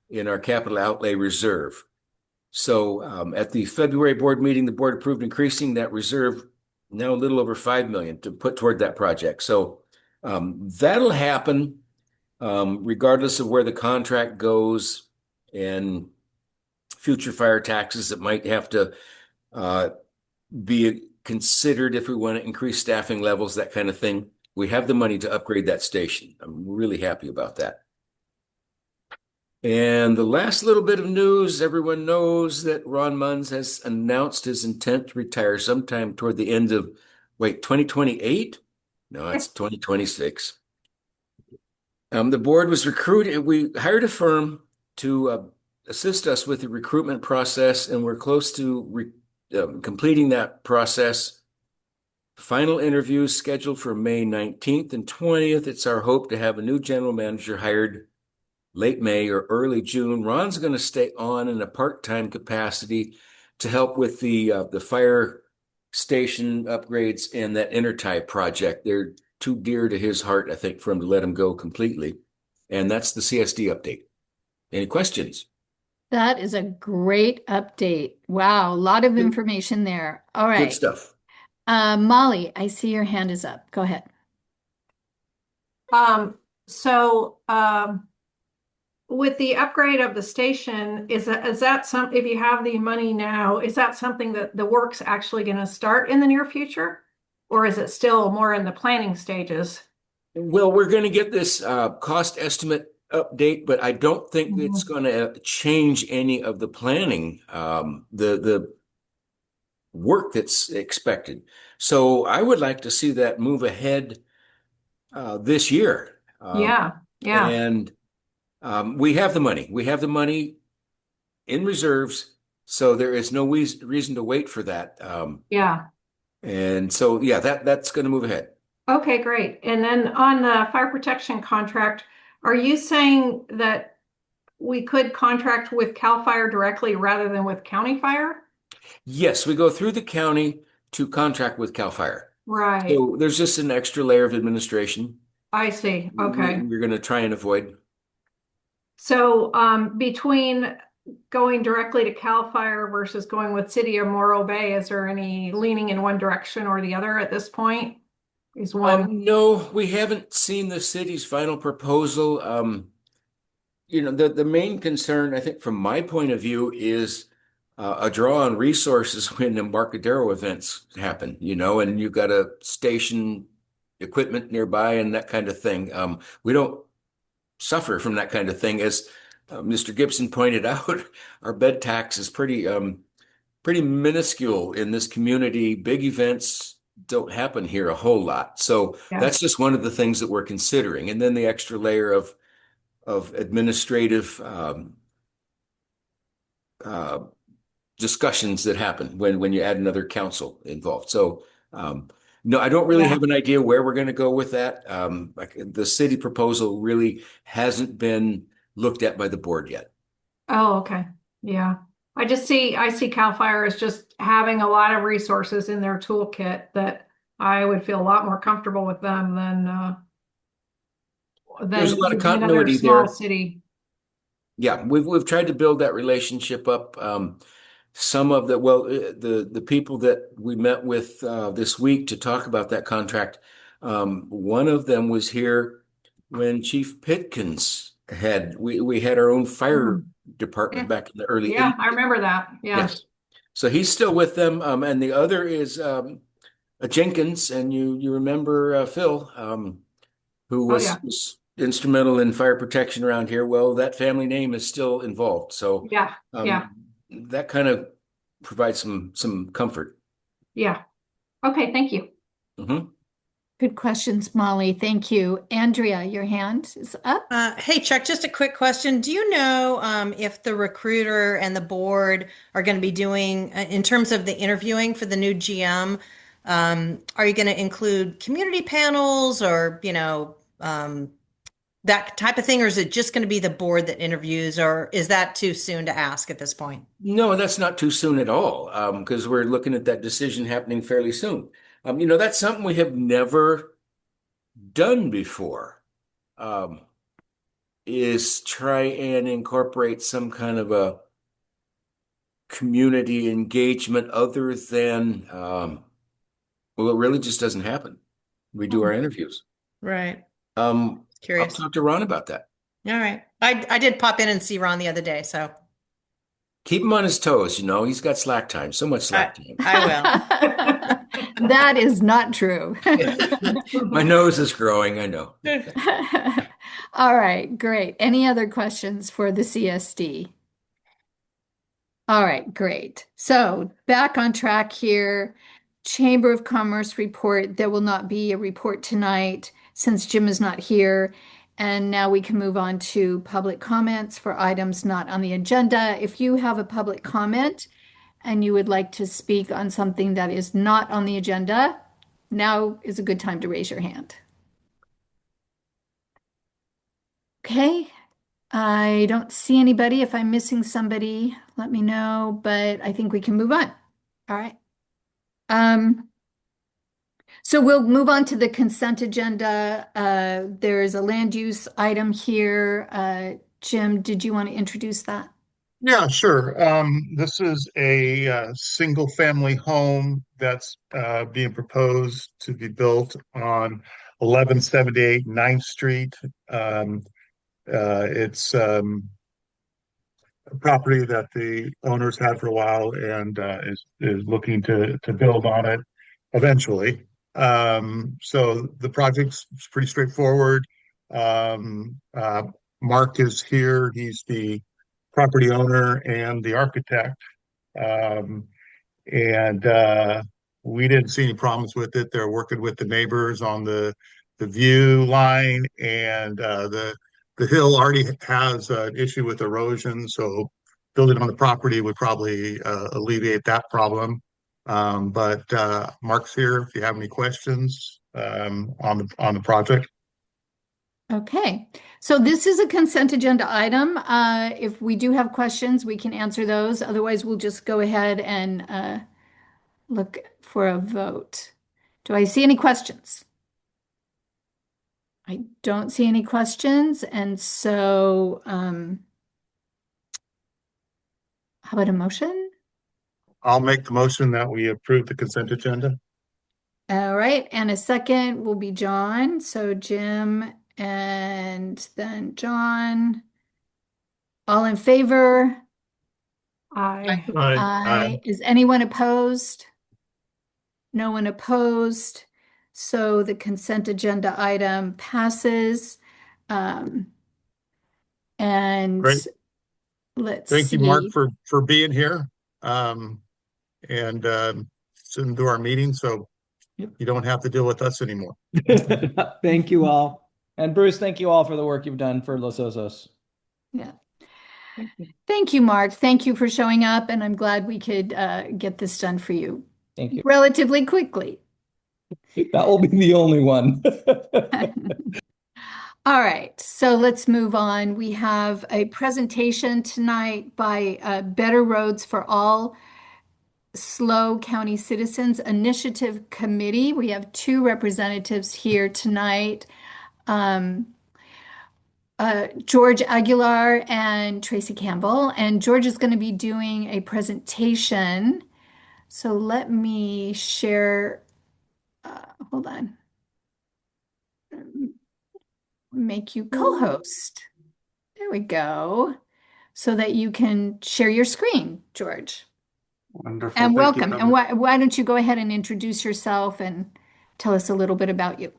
in our capital outlay reserve. So at the February board meeting, the board approved increasing that reserve now a little over $5 million to put toward that project. So that'll happen regardless of where the contract goes and future fire taxes that might have to be considered if we want to increase staffing levels, that kind of thing. We have the money to upgrade that station. I'm really happy about that. And the last little bit of news, everyone knows that Ron Munns has announced his intent to retire sometime toward the end of, 2028? No, it's 2026. The board was recruited. We hired a firm to assist us with the recruitment process, and we're close to completing that process. Final interviews scheduled for May 19th and 20th. It's our hope to have a new general manager hired late May or early June. Ron's going to stay on in a part-time capacity to help with the fire station upgrades and that intertie project. They're too dear to his heart, I think, for him to let him go completely. And that's the CSD update. Any questions? That is a great update. Wow, a lot of information there. All right. Good stuff. Molly, I see your hand is up. Go ahead. So with the upgrade of the station, is that some, if you have the money now, is that something that the work's actually going to start in the near future? Or is it still more in the planning stages? Well, we're going to get this cost estimate update, but I don't think it's going to change any of the planning. The work that's expected. So I would like to see that move ahead this year. Yeah, yeah, And we have the money. We have the money in reserves, so there is no reason to wait for that. yeah. And so, yeah, that's going to move ahead. Okay, great. And then on the fire protection contract, are you saying that we could contract with CAL FIRE directly rather than with County Fire? Yes, we go through the county to contract with CAL FIRE. Right. So there's just an extra layer of administration I see. Okay. we're going to try and avoid. So between going directly to CAL FIRE versus going with City of Morro Bay, is there any leaning in one direction or the other at this point? Is one, No, we haven't seen the city's final proposal. The main concern, I think, from my point of view, is a draw on resources when Embarcadero events happen, and you've got to station equipment nearby and that kind of thing. We don't suffer from that kind of thing. As Mr. Gibson pointed out, our bed tax is pretty minuscule in this community. Big events don't happen here a whole lot. So yeah. that's just one of the things that we're considering. And then the extra layer of administrative uh, discussions that happen when you add another council involved. So no, I don't really Yeah. have an idea where we're going to go with that. The city proposal really hasn't been looked at by the board yet. Oh, okay. Yeah. I see CAL FIRE as just having a lot of resources in their toolkit that I would feel a lot more comfortable with them There's a than lot of another continuity small there. city. Yeah, we've tried to build that relationship up. Some of the people that we met with this week to talk about that contract, one of them was here when Chief Pitkins we had our own fire Hmm. department back in the early Yeah, I 80s. remember that. Yeah. Yes. So he's still with them. And the other is a Jenkins, and you remember Phil, who Oh, yeah. was instrumental in fire protection around here. Well, that family name is still involved. So Yeah. Yeah. that kind of provides some comfort. Yeah. Okay. Thank you. Mhm. Good questions, Molly. Thank you. Andrea, your hand is up. Hey, Chuck, just a quick question. Do you know if the recruiter and the board are going to be doing, in terms of the interviewing for the new GM, are you going to include community panels or, that type of thing? Or is it just going to be the board that interviews, or is that too soon to ask at this point? No, that's not too soon at all, because we're looking at that decision happening fairly soon. That's something we have never done before, is try and incorporate some kind of a community engagement other than, well, it really just doesn't happen. We do our interviews. Right. I'll Curious. talk to Ron about that. All right. I did pop in and see Ron the other day, so Keep him on his toes, he's got slack time, so much slack time. I That is not true. My nose is growing, I know. will. All right, great. Any other questions for the CSD? All right, great. So back on track here. Chamber of Commerce report. There will not be a report tonight since Jim is not here. And now we can move on to public comments for items not on the agenda. If you have a public comment and you would like to speak on something that is not on the agenda, now is a good time to raise your hand. Okay, I don't see anybody. If I'm missing somebody, let me know, but I think we can move on. All right. So we'll move on to the consent agenda. There is a land use item here. Jim, did you want to introduce that? Yeah, sure. This is a single family home that's being proposed to be built on 1178 9th Street. It's a property that the owners had for a while and is looking to build on it eventually. So the project's pretty straightforward. Mark is here. He's the property owner and the architect. Um, And we didn't see any problems with it. They're working with the neighbors on the view line, and the hill already has an issue with erosion, so building on the property would probably alleviate that problem. But Mark's here if you have any questions on the project. Okay, so this is a consent agenda item. If we do have questions, we can answer those. Otherwise, we'll just go ahead and look for a vote. Do I see any questions? I don't see any questions, and so how about a motion? I'll make the motion that we approve the consent agenda. All right, and a second will be John. So Jim and then John. All in favor? Aye. Aye. Is anyone opposed? No one opposed. So the consent agenda item passes. Um, and Great. let's Thank you, Mark, see. for being here and sitting through our meeting, so Yep. you don't have to deal with us anymore. Thank you all. And Bruce, thank you all for the work you've done for Los Osos. Yeah. Thank you, Mark. Thank you for showing up, and I'm glad we could get this done for you Thank you. relatively quickly. That will be the only one. All right, so let's move on. We have a presentation tonight by Better Roads for All SLO County Citizens Initiative Committee. We have two representatives here tonight, George Aguilar and Tracy Campbell. And George is going to be doing a presentation. So let me share, hold on, make you co-host. There we go. So that you can share your screen, George. Wonderful. And Thank welcome. you. And why don't you go ahead and introduce yourself and tell us a little bit about you?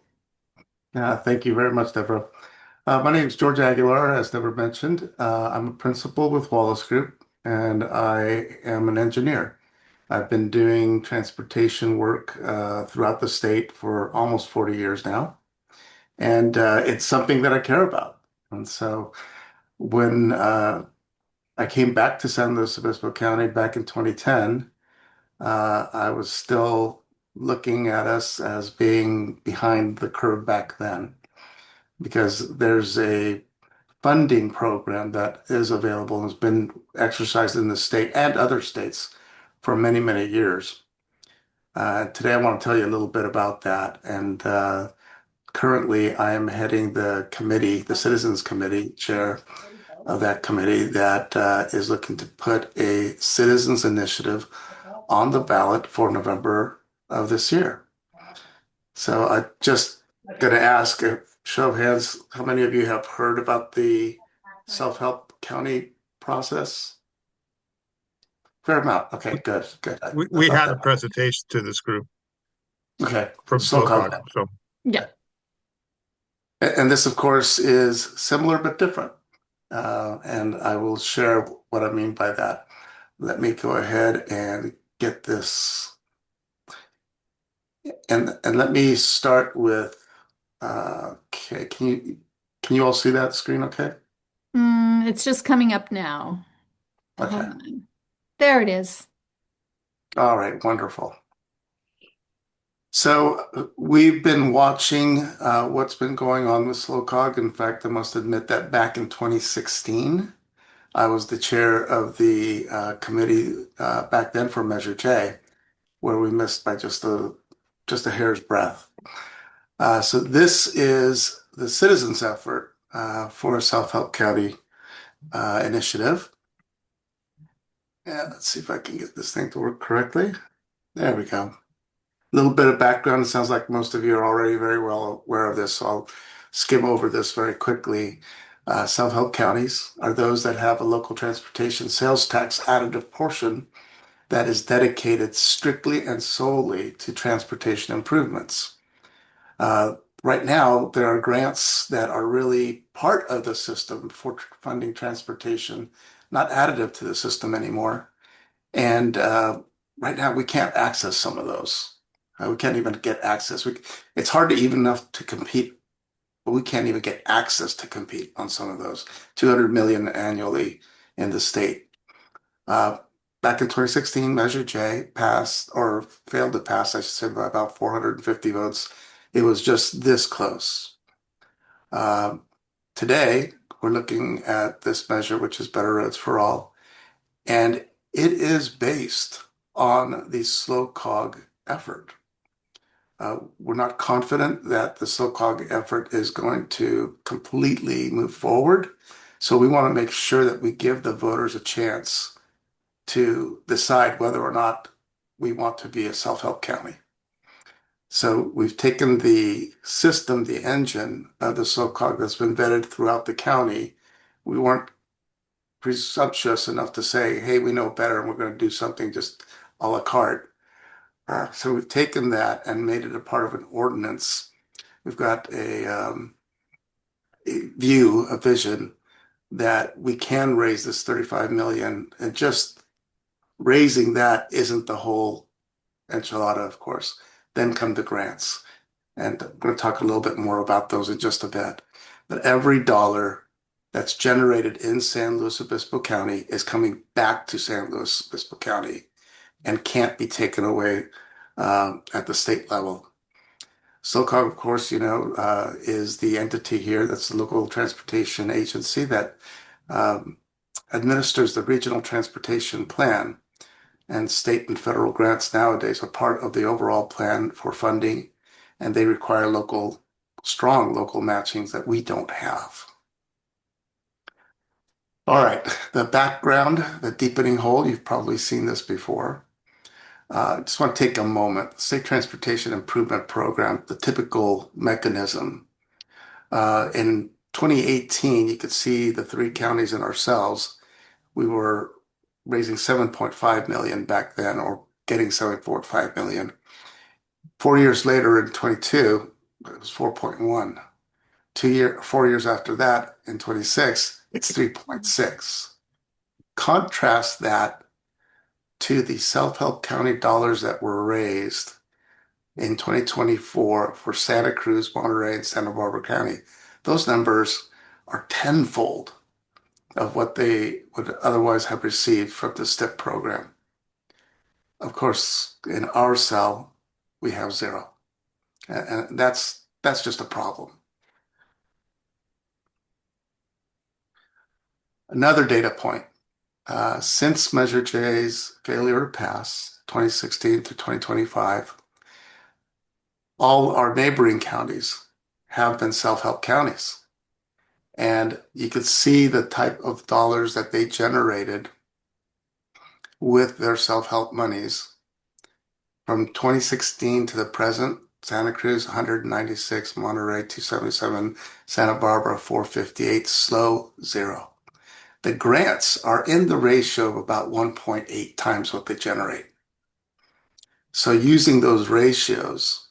Thank you very much, Deborah. My name is George Aguilar, as Deborah mentioned. I'm a principal with Wallace Group, and I am an engineer. I've been doing transportation work throughout the state for almost 40 years now, and it's something that I care about. And so when I came back to San Luis Obispo County back in 2010, I was still looking at us as being behind the curve back then, because there's a funding program that is available and has been exercised in the state and other states for many, many years. Today, I want to tell you a little bit about that. And currently, I am heading the committee, the Citizens Committee, chair of that committee that is looking to put a citizens initiative on the ballot for November of this year. So I just going to ask a show of hands, how many of you have heard about the self-help county process? Fair amount. Okay, good, good. We had a presentation to this group Okay, from SLOCAC. LOCAC, so Yeah. And this, of course, is similar but different. And I will share what I mean by that. Let me go ahead and get this. And let me start with, okay, can you all see that screen okay? It's just coming up now. Okay. Hold on. There it is. All right, wonderful. So we've been watching what's been going on with SLOCAG. In fact, I must admit that back in 2016, I was the chair of the committee back then for Measure J, where we missed by just a hair's breadth. So this is the citizens' effort for a self-help county initiative. And let's see if I can get this thing to work correctly. There we go. A little bit of background. It sounds like most of you are already very well aware of this, so I'll skim over this very quickly. Self-help counties are those that have a local transportation sales tax additive portion that is dedicated strictly and solely to transportation improvements. Right now, there are grants that are really part of the system for funding transportation, not additive to the system anymore. And right now we can't access some of those. We can't even get access. It's hard to even enough to compete, but we can't even get access to compete on some of those. 200 million annually in the state. Uh, Back in 2016, Measure J passed or failed to pass, I should say, by about 450 votes. It was just this close. Uh, Today, we're looking at this measure, which is Better Roads for All, and it is based on the slow cog effort. We're not confident that the slow cog effort is going to completely move forward. So we want to make sure that we give the voters a chance to decide whether or not we want to be a self-help county. So we've taken the system, the engine of the slow cog that's been vetted throughout the county. We weren't presumptuous enough to say, hey, we know better and we're going to do something just a la carte. So we've taken that and made it a part of an ordinance. We've got a view, a vision that we can raise this 35 million, and just raising that isn't the whole enchilada, of course. Then come the grants. And I'm going to talk a little bit more about those in just a bit. But every dollar that's generated in San Luis Obispo County is coming back to San Luis Obispo County and can't be taken away at the state level. SOCOG, of course, is the entity here that's the local transportation agency that administers the regional transportation plan. And state and federal grants nowadays are part of the overall plan for funding, and they require strong local matchings that we don't have. All right, the background, the deepening hole, you've probably seen this before. I just want to take a moment. State Transportation Improvement Program, the typical mechanism. In 2018, you could see the three counties and ourselves. We were raising 7.5 million back then, or getting 7.5 million. 4 years later in 22, it was 4.1. 4 years after that, in 26, it's 3.6. Contrast that to the self-help county dollars that were raised in 2024 for Santa Cruz, Monterey, and Santa Barbara County. Those numbers are tenfold of what they would otherwise have received from the STIP program. Of course, in our cell, we have zero. And that's just a problem. Another data point. Since Measure J's failure to pass, 2016 to 2025, all our neighboring counties have been self-help counties. And you could see the type of dollars that they generated with their self-help monies. From 2016 to the present, Santa Cruz 196, Monterey 277, Santa Barbara 458, SLO 0. The grants are in the ratio of about 1.8 times what they generate. So using those ratios,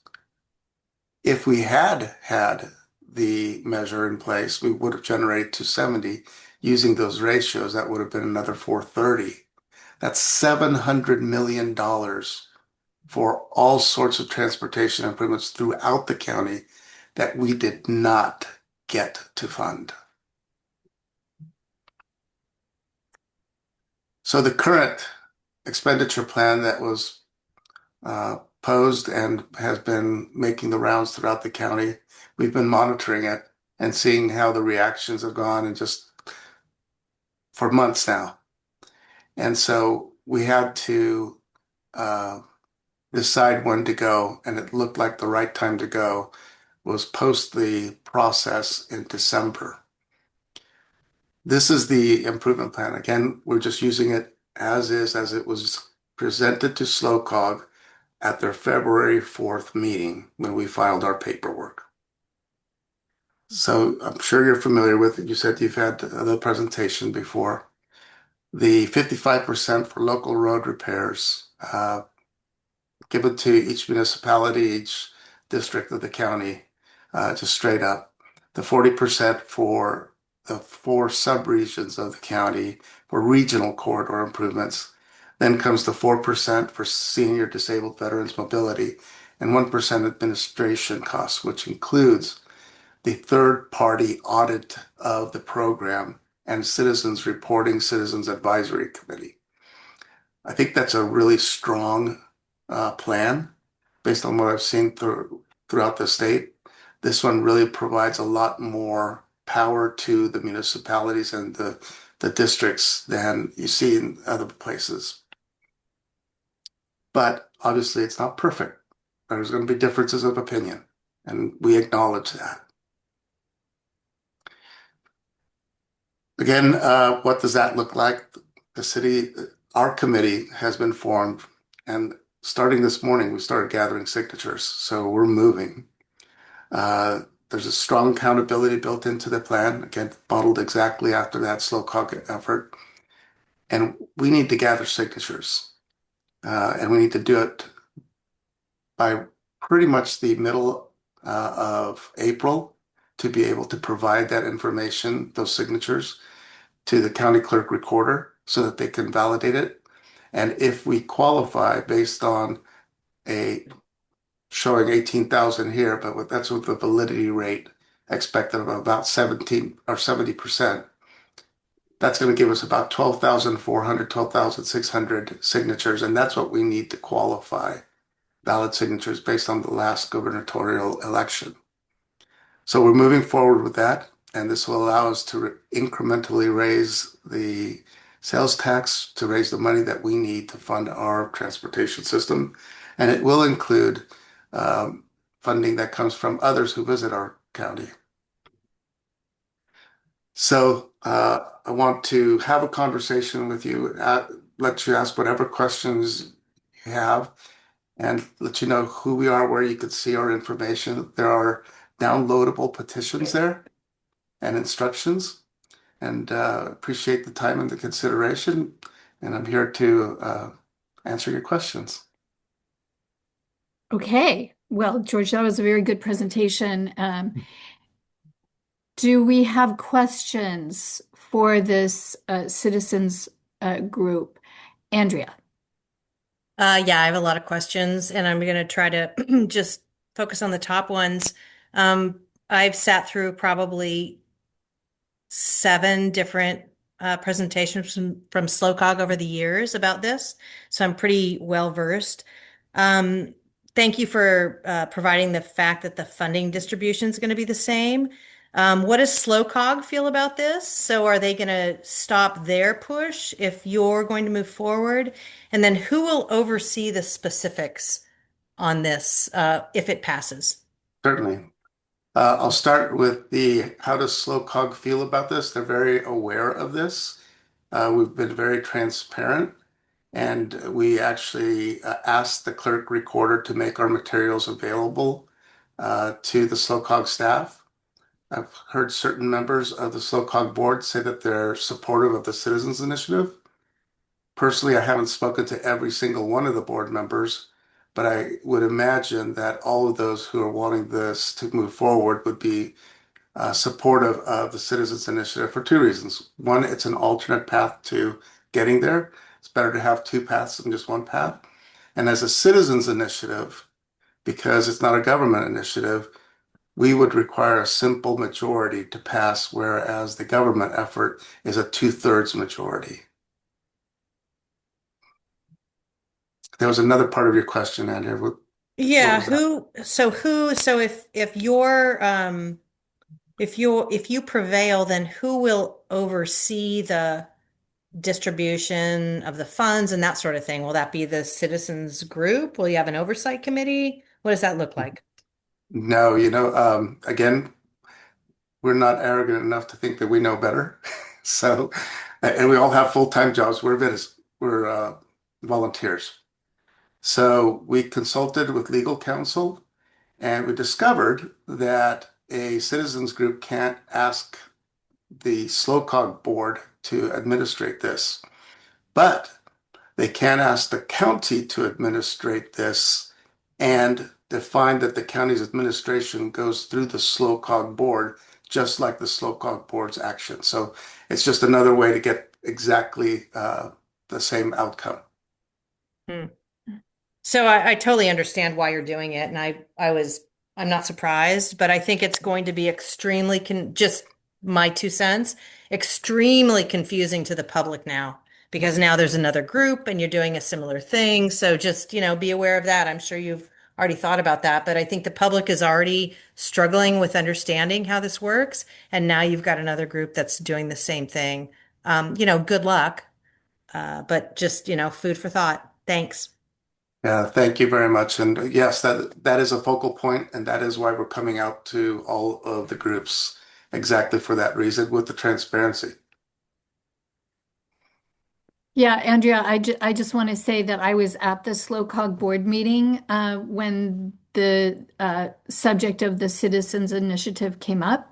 if we had had the measure in place, we would have generated 270. Using those ratios, that would have been another 430. That's $700 million for all sorts of transportation improvements throughout the county that we did not get to fund. So the current expenditure plan that was posed and has been making the rounds throughout the county, we've been monitoring it and seeing how the reactions have gone, and just for months now. And so we had to decide when to go, and it looked like the right time to go was post the process in December. This is the improvement plan. Again, we're just using it as is, as it was presented to SLOCOG at their February 4th meeting when we filed our paperwork. So I'm sure you're familiar with it. You said you've had the presentation before. The 55% for local road repairs given to each municipality, each district of the county, just straight up. The 40% for the 4 subregions of the county for regional corridor improvements. Then comes the 4% for senior disabled veterans mobility and 1% administration costs, which includes the third-party audit of the program and Citizens Reporting Citizens Advisory Committee. I think that's a really strong plan based on what I've seen throughout the state. This one really provides a lot more power to the municipalities and the districts than you see in other places. But obviously, it's not perfect. There's going to be differences of opinion, and we acknowledge that. Again, what does that look like? The city, our committee has been formed, and starting this morning, we started gathering signatures. So we're moving. There's a strong accountability built into the plan, again, modeled exactly after that SLOCOG effort. And we need to gather signatures. And we need to do it by pretty much the middle of April to be able to provide that information, those signatures, to the county clerk recorder so that they can validate it. And if we qualify based on a showing 18,000 here, but that's with the validity rate expected of about 17 or 70%, that's going to give us about 12,400, 12,600 signatures. And that's what we need to qualify valid signatures based on the last gubernatorial election. So we're moving forward with that, and this will allow us to incrementally raise the sales tax to raise the money that we need to fund our transportation system. And it will include funding that comes from others who visit our county. So I want to have a conversation with you, let you ask whatever questions you have, and let you know who we are, where you can see our information. There are downloadable petitions there and instructions, and appreciate the time and the consideration. And I'm here to answer your questions. Okay. Well, George, that was a very good presentation. Do we have questions for this citizens group? Andrea. Yeah, I have a lot of questions, and I'm going to try to just focus on the top ones. I've sat through probably 7 different presentations from SLOCOG over the years about this, so I'm pretty well versed. Thank you for providing the fact that the funding distribution is going to be the same. What does SLOCOG feel about this? So are they going to stop their push if you're going to move forward? And then who will oversee the specifics on this if it passes? Certainly. I'll start with how does SLOCOG feel about this? They're very aware of this. We've been very transparent, and we actually asked the clerk recorder to make our materials available to the SLOCOG staff. I've heard certain members of the SLOCOG board say that they're supportive of the Citizens Initiative. Personally, I haven't spoken to every single one of the board members, but I would imagine that all of those who are wanting this to move forward would be supportive of the Citizens Initiative for 2 reasons. One, it's an alternate path to getting there. It's better to have 2 paths than just 1 path. And as a Citizens Initiative, because it's not a government initiative, we would require a simple majority to pass, whereas the government effort is a 2/3 majority. There was another part of your question, Andrew. What Yeah, was that? so if you prevail, then who will oversee the distribution of the funds and that sort of thing? Will that be the citizens group? Will you have an oversight committee? What does that look like? No, again, we're not arrogant enough to think that we know better. So, and we all have full-time jobs. We're volunteers. So we consulted with legal counsel, and we discovered that a citizens group can't ask the SLOCOG board to administrate this, but they can ask the county to administrate this and define that the county's administration goes through the SLOCOG board, just like the SLOCOG board's action. So it's just another way to get exactly the same outcome. Hmm. So I totally understand why you're doing it, and I'm not surprised, but I think it's going to be extremely just my 2 cents, extremely confusing to the public now because now there's another group and you're doing a similar thing. So just, be aware of that. I'm sure you've already thought about that, but I think the public is already struggling with understanding how this works, and now you've got another group that's doing the same thing. Good luck, but just, food for thought. Thanks. Yeah, thank you very much. And yes, that is a focal point, and that is why we're coming out to all of the groups exactly for that reason with the transparency. Yeah, Andrea, I just want to say that I was at the SLOCOG board meeting when the subject of the Citizens Initiative came up,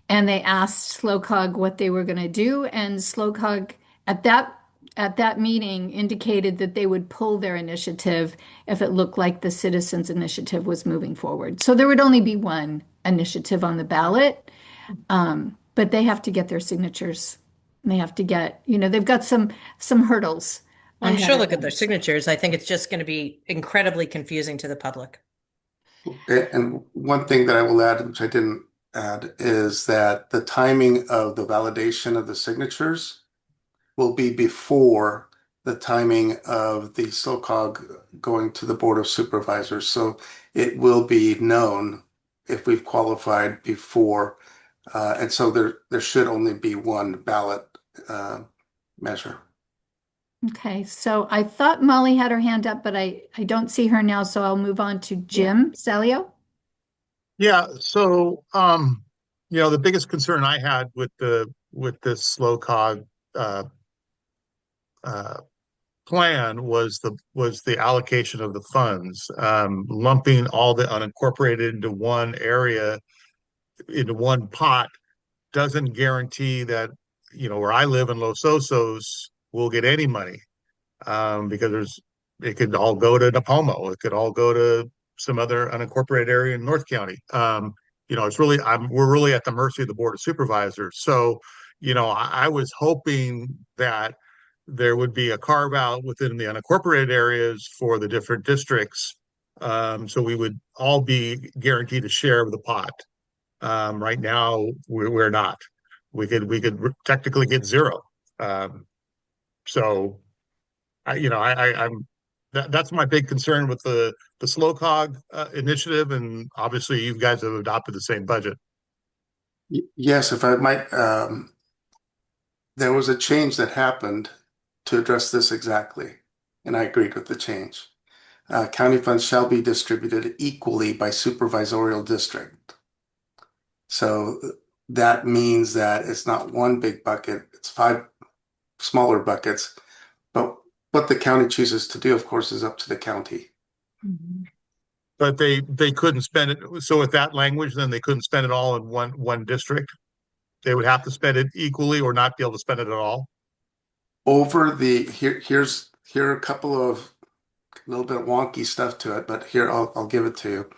and they asked SLOCOG what they were going to do, and SLOCOG at that meeting indicated that they would pull their initiative if it looked like the Citizens Initiative was moving forward. So there would only be one initiative on the ballot, but they have to get their signatures. And they have to get, they've got some hurdles Well, I'm ahead sure of look at them. their signatures. I think it's just going to be incredibly confusing to the public. And one thing that I will add, which I didn't add, is that the timing of the validation of the signatures will be before the timing of the SOCOG going to the Board of Supervisors. So it will be known if we've qualified before. And so there should only be one ballot measure. Okay, so I thought Molly had her hand up, but I don't see her now, so I'll move on to Jim Salio. Yeah, so the biggest concern I had with this slow cog uh, uh, plan was the allocation of the funds, lumping all the unincorporated into one area, into one pot, doesn't guarantee that, where I live in Los Osos, we'll get any money, because it could all go to Napomo, it could all go to some other unincorporated area in North County. We're really at the mercy of the Board of Supervisors. So, I was hoping that there would be a carve out within the unincorporated areas for the different districts, so we would all be guaranteed a share of the pot. Right now, we're not. We could technically get zero. Um, so I'm that's my big concern with the slow cog initiative, and obviously you guys have adopted the same budget. Yes, if I might, there was a change that happened to address this exactly, and I agreed with the change. County funds shall be distributed equally by supervisorial district. So that means that it's not one big bucket, it's five smaller buckets. But what the county chooses to do, of course, is up to the county. But they couldn't spend it. So with that language, then they couldn't spend it all in one district. They would have to spend it equally or not be able to spend it at all. Here are a couple of a little bit wonky stuff to it, but here I'll give it to you.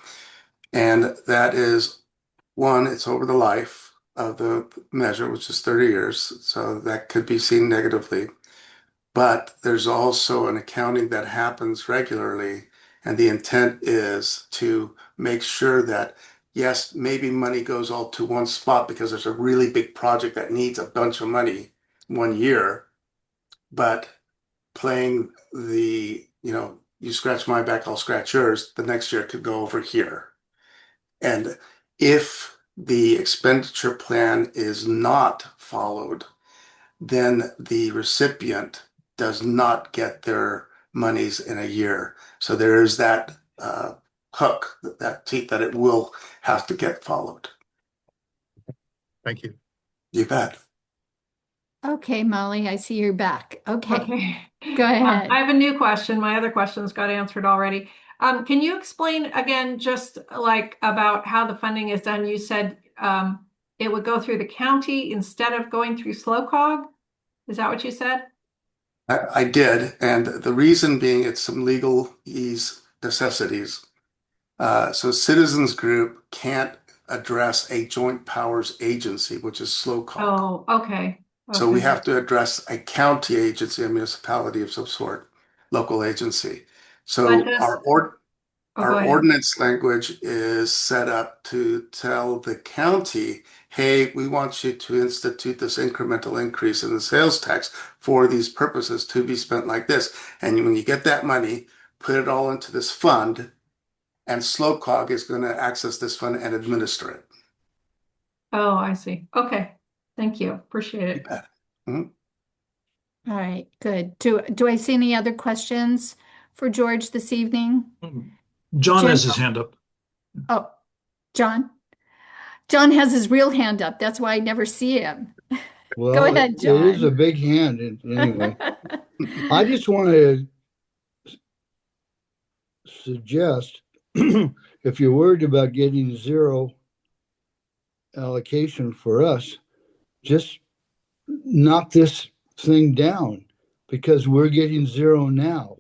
And that is one, it's over the life of the measure, which is 30 years. So that could be seen negatively. But there's also an accounting that happens regularly, and the intent is to make sure that, yes, maybe money goes all to one spot because there's a really big project that needs a bunch of money one year, but playing you scratch my back, I'll scratch yours, the next year it could go over here. And if the expenditure plan is not followed, then the recipient does not get their monies in a year. So there is that hook, that teeth that it will have to get followed. Thank you. You bet. Okay, Molly, I see you're back. Okay, Okay. go ahead. I have a new question. My other questions got answered already. Can you explain again just like about how the funding is done? You said it would go through the county instead of going through SLOCOG. Is that what you said? I did, and the reason being it's some legal ease necessities. So Citizens Group can't address a joint powers agency, which is SLOCOG. Oh, okay. So we Okay. have to address a county agency, a municipality of some sort. local agency. But So does, our oh, go ahead. ordinance language is set up to tell the county, hey, we want you to institute this incremental increase in the sales tax for these purposes to be spent like this. And when you get that money, put it all into this fund, and SLOCOG is going to access this fund and administer it. Oh, I see. Okay. Thank you. Appreciate You it. bet. Mhm. All right, good. Do I see any other questions for George this evening? John Jim? has his hand up. Oh, John? John has his real hand up. That's why I never see him. Go Well, ahead, it is a John. big hand anyway. I just want to suggest if you're worried about getting zero allocation for us, just knock this thing down because we're getting zero now.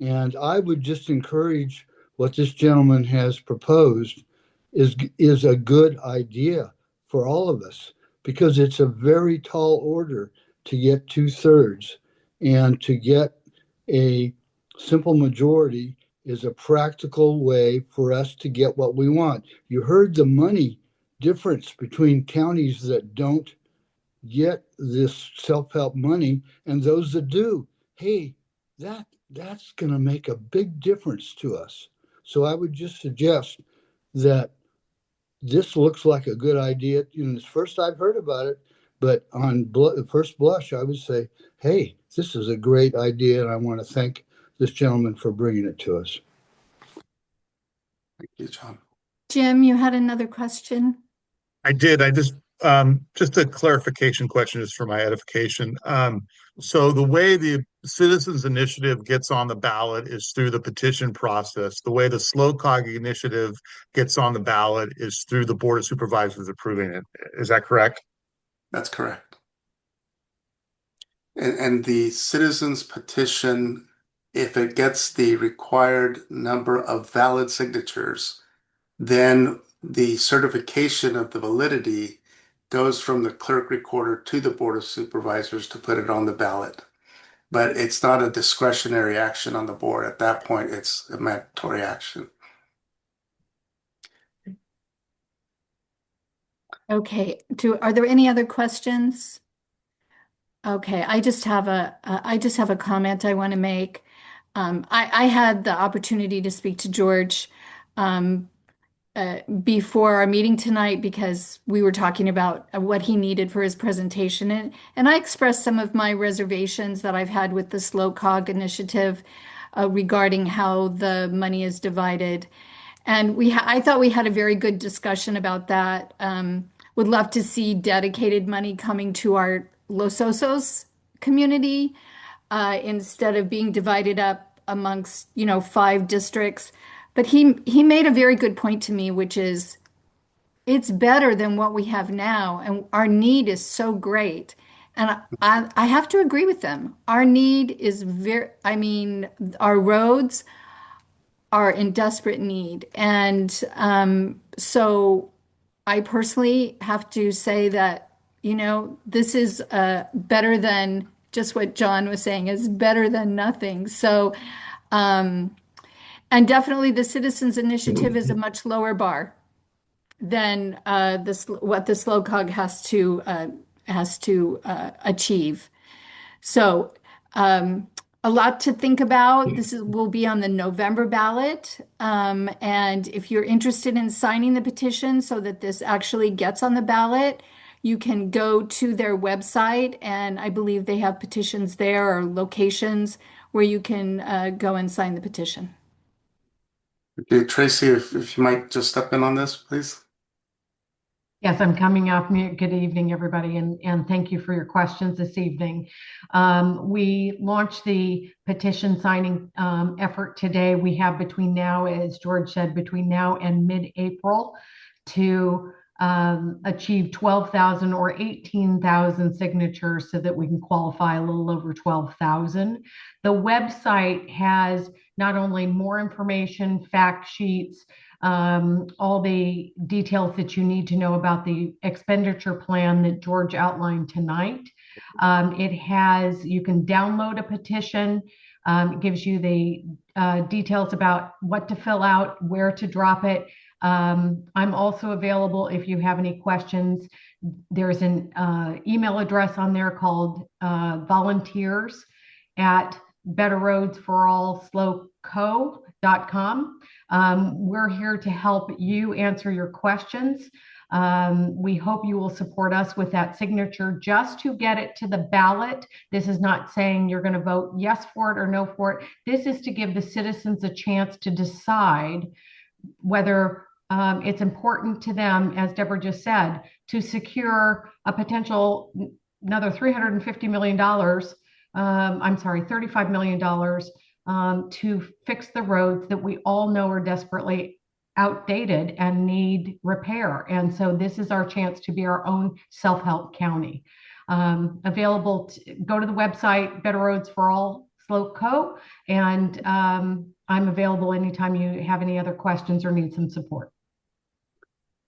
And I would just encourage what this gentleman has proposed is a good idea for all of us because it's a very tall order to get 2/3 and to get a simple majority is a practical way for us to get what we want. You heard the money difference between counties that don't get this self-help money and those that do. Hey, that's going to make a big difference to us. So I would just suggest that this looks like a good idea. It's first I've heard about it, but on first blush, I would say, hey, this is a great idea, and I want to thank this gentleman for bringing it to us. Thank you, John. Jim, you had another question? I did. Just a clarification question is for my edification. So the way the citizens initiative gets on the ballot is through the petition process. The way the SLOCOG initiative gets on the ballot is through the Board of Supervisors approving it. Is that correct? That's correct. And the citizens petition, if it gets the required number of valid signatures, then the certification of the validity goes from the clerk recorder to the Board of Supervisors to put it on the ballot. But it's not a discretionary action on the board. At that point, it's a mandatory action. Okay. Are there any other questions? Okay, I just have a comment I want to make. I had the opportunity to speak to George before our meeting tonight because we were talking about what he needed for his presentation, and I expressed some of my reservations that I've had with the SLOCOG initiative regarding how the money is divided. And I thought we had a very good discussion about that. Would love to see dedicated money coming to our Los Osos community instead of being divided up amongst, 5 districts. But he made a very good point to me, which is it's better than what we have now, and our need is so great. And I have to agree with them. Our need is our roads are in desperate need. And so I personally have to say that, this is better than just what John was saying, is better than nothing. So, and definitely the Citizens Initiative is a much lower bar than what the SLOCOG has to achieve. So, a lot to think about. Will be on the November ballot. And if you're interested in signing the petition so that this actually gets on the ballot, you can go to their website, and I believe they have petitions there or locations where you can go and sign the petition. Okay, Tracy, if you might just step in on this, please. Yes, I'm coming off mute. Good evening, everybody, and thank you for your questions this evening. We launched the petition signing effort today. We have between now, as George said, between now and mid-April to achieve 12,000 or 18,000 signatures so that we can qualify a little over 12,000. The website has not only more information, fact sheets, all the details that you need to know about the expenditure plan that George outlined tonight. You can download a petition It gives you the details about what to fill out, where to drop it. I'm also available if you have any questions. There's an email address on there called volunteers at betterroadsforallsloco.com. We're here to help you answer your questions. We hope you will support us with that signature just to get it to the ballot. This is not saying you're going to vote yes for it or no for it. This is to give the citizens a chance to decide whether it's important to them, as Deborah just said, to secure a potential another $350 million, I'm sorry, $35 million to fix the roads that we all know are desperately outdated and need repair. And so this is our chance to be our own self-help county. Go to the website, Better Roads for All Slope Co. And I'm available anytime you have any other questions or need some support.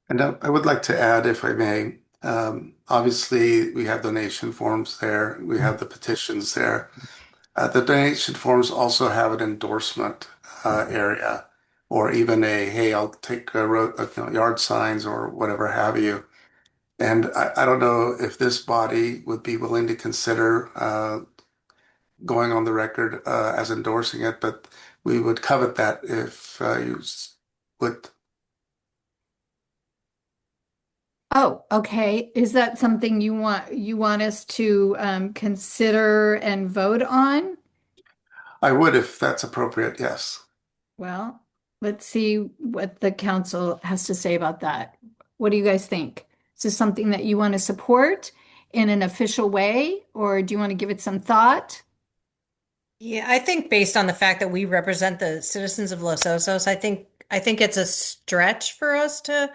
And I would like to add, if I may, obviously we have donation forms there. We have the petitions there. The donation forms also have an endorsement area, or even hey, I'll take a road, yard signs or whatever have you. And I don't know if this body would be willing to consider going on the record as endorsing it, but we would covet that if you would. Oh, okay. Is that something you want us to consider and vote on? I would if that's appropriate, yes. Well, let's see what the council has to say about that. What do you guys think? Is this something that you want to support in an official way, or do you want to give it some thought? Yeah, I think based on the fact that we represent the citizens of Los Osos, I think it's a stretch for us to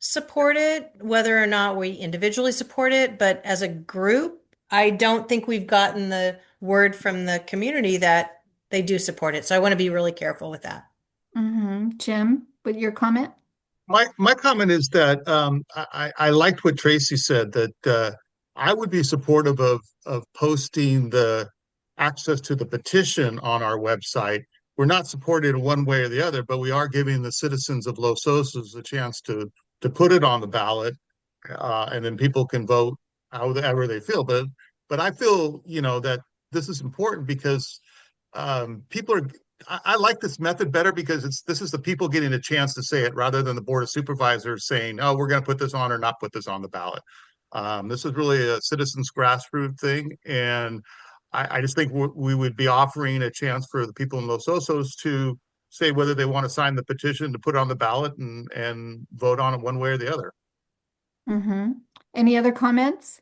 support it, whether or not we individually support it, but as a group, I don't think we've gotten the word from the community that they do support it. So I want to be really careful with that. Jim, with your comment? My comment is that I liked what Tracy said, that I would be supportive of posting the access to the petition on our website. We're not supported one way or the other, but we are giving the citizens of Los Osos a chance to put it on the ballot, and then people can vote however they feel. But I feel, that this is important because people are. I like this method better because this is the people getting a chance to say it rather than the Board of Supervisors saying, "Oh, we're going to put this on or not put this on the ballot." This is really a citizens grassroots thing, and I just think we would be offering a chance for the people in Los Osos to say whether they want to sign the petition to put it on the ballot and vote on it one way or the other. Any other comments?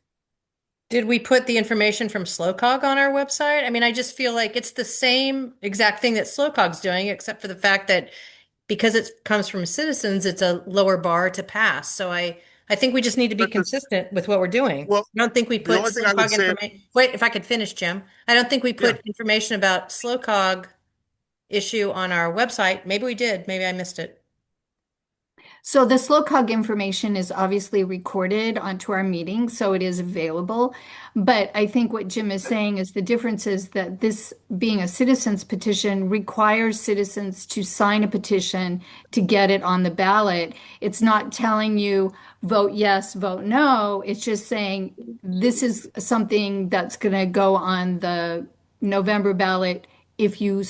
Did we put the information from SlowCog on our website? I mean, I just feel like it's the same exact thing that SlowCog's doing, except for the fact that because it comes from citizens, it's a lower bar to pass. So I think we just need to be consistent with what we're doing. Well, I don't think we the put only thing I would SlowCog say, information. Wait, if I could finish, Jim. I don't think we put information about SlowCog issue on our website. Maybe we did. Maybe I missed it. So the SlowCog information is obviously recorded onto our meeting, so it is available. But I think what Jim is saying is the difference is that this being a citizens petition requires citizens to sign a petition to get it on the ballot. It's not telling you vote yes, vote no. It's just saying this is something that's going to go on the November ballot if you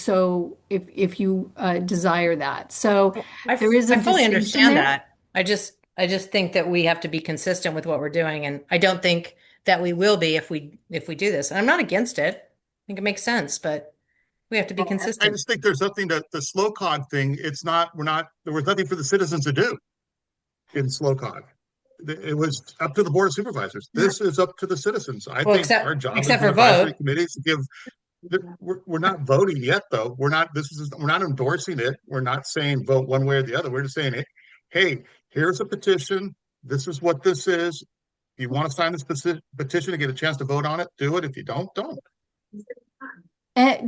desire that. So there is a I fully distinction understand there. that. I just think that we have to be consistent with what we're doing, and I don't think that we will be if we do this. And I'm not against it. I think it makes sense, but we have to be I consistent. just think there's something that the SlowCog thing. There was nothing for the citizens to do in SlowCog. It was up to the Board of Supervisors. This is up to the citizens. I Well, think our job as except an for advisory vote. committee is to give. We're not voting yet, though. We're not endorsing it. We're not saying vote one way or the other. We're just saying, hey, here's a petition. This is what this is. If you want to sign this petition to get a chance to vote on it, do it. If you don't.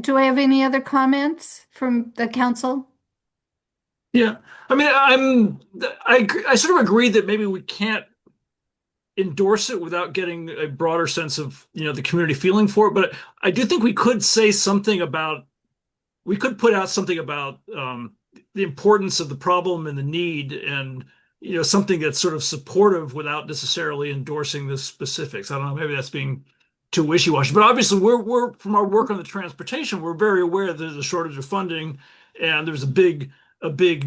Do I have any other comments from the council? Yeah, I mean, I sort of agree that maybe we can't endorse it without getting a broader sense of the community feeling for it. But I do think we could say something about we could put out something about the importance of the problem and the need, and something that's sort of supportive without necessarily endorsing the specifics. I don't know, maybe that's being too wishy-washy, but obviously we're from our work on the transportation, we're very aware that there's a shortage of funding and there's a big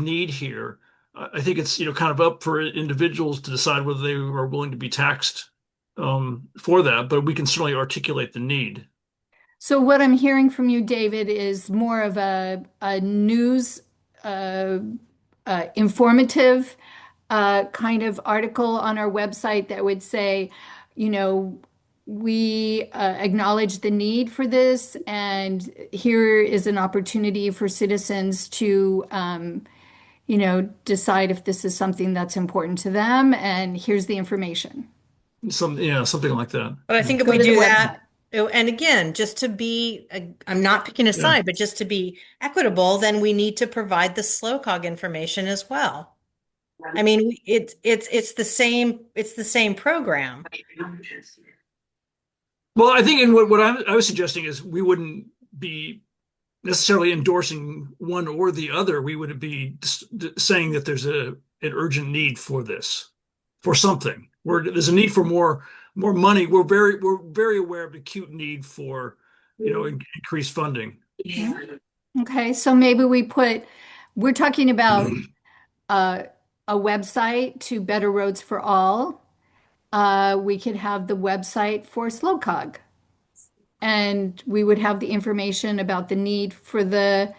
need here. I think it's kind of up for individuals to decide whether they are willing to be taxed for that, but we can certainly articulate the need. So what I'm hearing from you, David, is more of a news, uh, informative kind of article on our website that would say, you know, we acknowledge the need for this, and here is an opportunity for citizens to, decide if this is something that's important to them, and here's the information. Something like that. But I think if Go we to the do website. that, and again, just to be, I'm not picking a Yeah. side, but just to be equitable, then we need to provide the SLOCOG information as well. I mean, it's the same program. Well, I think in what I was suggesting is we wouldn't be necessarily endorsing one or the other. We would be saying that there's an urgent need for this, for something. There's a need for more money. We're very aware of the acute need for increased funding. Okay, so maybe we're talking about uh, a website to Better Roads for All. We could have the website for SlowCog, and we would have the information about the need for the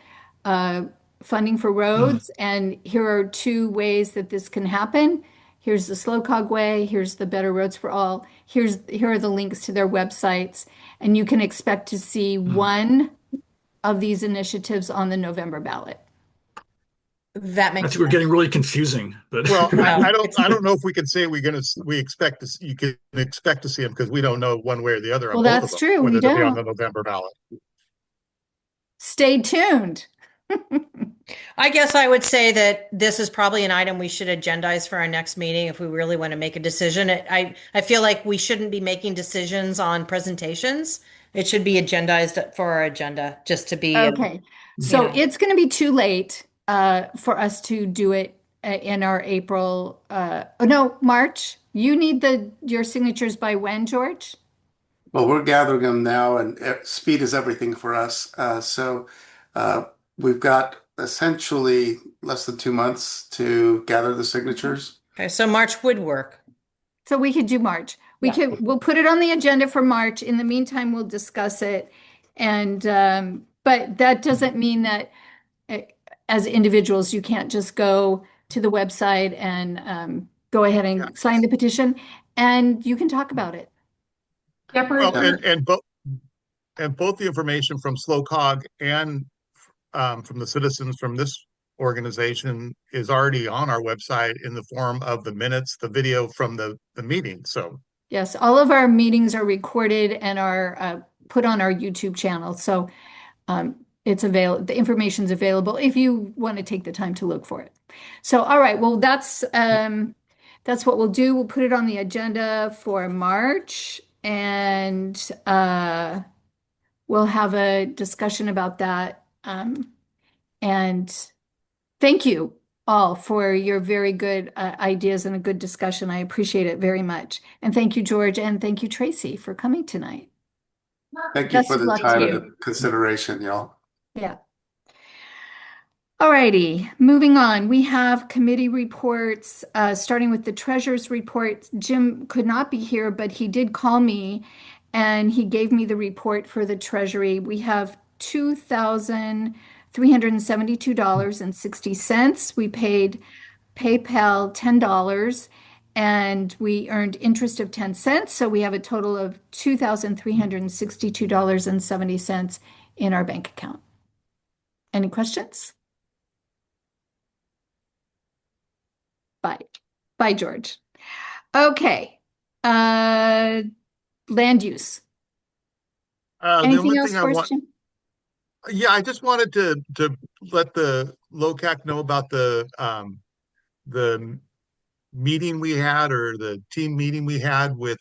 uh, funding for roads. And here are two ways that this can happen. Here's the SlowCog way. Here's the Better Roads for All. Here are the links to their websites, and you can expect to see one of these initiatives on the November ballot. That I makes think we're sense. getting really confusing, but Well, No, I don't know if we can say we expect to you can expect to see them because we don't know one way or the other on Well, both of that's them, true. We whether they'll be on the don't. November ballot. Stay tuned. I guess I would say that this is probably an item we should agendize for our next meeting if we really want to make a decision. I feel like we shouldn't be making decisions on presentations. It should be agendized for our agenda, just to be, Okay. So know. it's going to be too late for us to do it in our April, oh no, March. You need your signatures by when, George? Well, we're gathering them now, and speed is everything for us. So uh, we've got essentially less than 2 months to gather the signatures. Okay, so March would work. So we could do March. We'll put it on the agenda for March. In the meantime, we'll discuss it. And but that doesn't mean that uh, as individuals, you can't just go to the website and go ahead Yeah. and sign the petition, and you can talk about it. Well, Yeah. and both the information from SLOCOG and from the citizens from this organization is already on our website in the form of the minutes, the video from the meeting. So Yes, all of our meetings are recorded and are put on our YouTube channel. So the information's available if you want to take the time to look for it. So, all right, well, that's what we'll do. We'll put it on the agenda for March, and we'll have a discussion about that. And thank you all for your very good ideas and a good discussion. I appreciate it very much. And thank you, George, and thank you, Tracy, for coming tonight. Thank you Best for of the luck to time and you. the consideration, y'all. Yeah. All righty, moving on. We have committee reports, starting with the treasurer's report. Jim could not be here, but he did call me and he gave me the report for the treasury. We have $2,372.60. We paid PayPal $10 and we earned interest of 10 cents. So we have a total of $2,362.70 in our bank account. Any questions? Bye. Bye, George. Okay. Land use. the Anything only else thing I for us, want, Jim? yeah, I just wanted to let the LOCAC know about the meeting we had or the team meeting we had with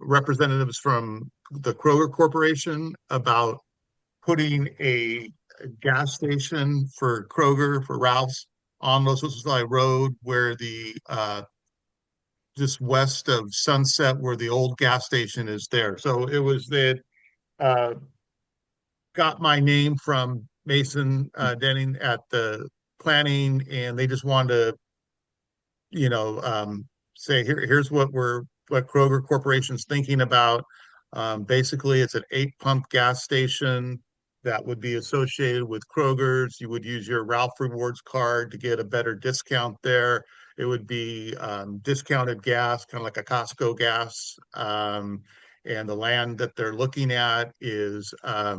representatives from the Kroger Corporation about putting gas station for Kroger, for Ralph's on Los Osos Valley Road, where the just west of Sunset, where the old gas station is there. So it was that uh, got my name from Mason Denning at the planning, and they just wanted to, say here's what Kroger Corporation's thinking about. Basically, it's an 8 pump gas station that would be associated with Kroger's. You would use your Ralph Rewards card to get a better discount there. It would be discounted gas, kind of like a Costco gas. And the land that they're looking at is a-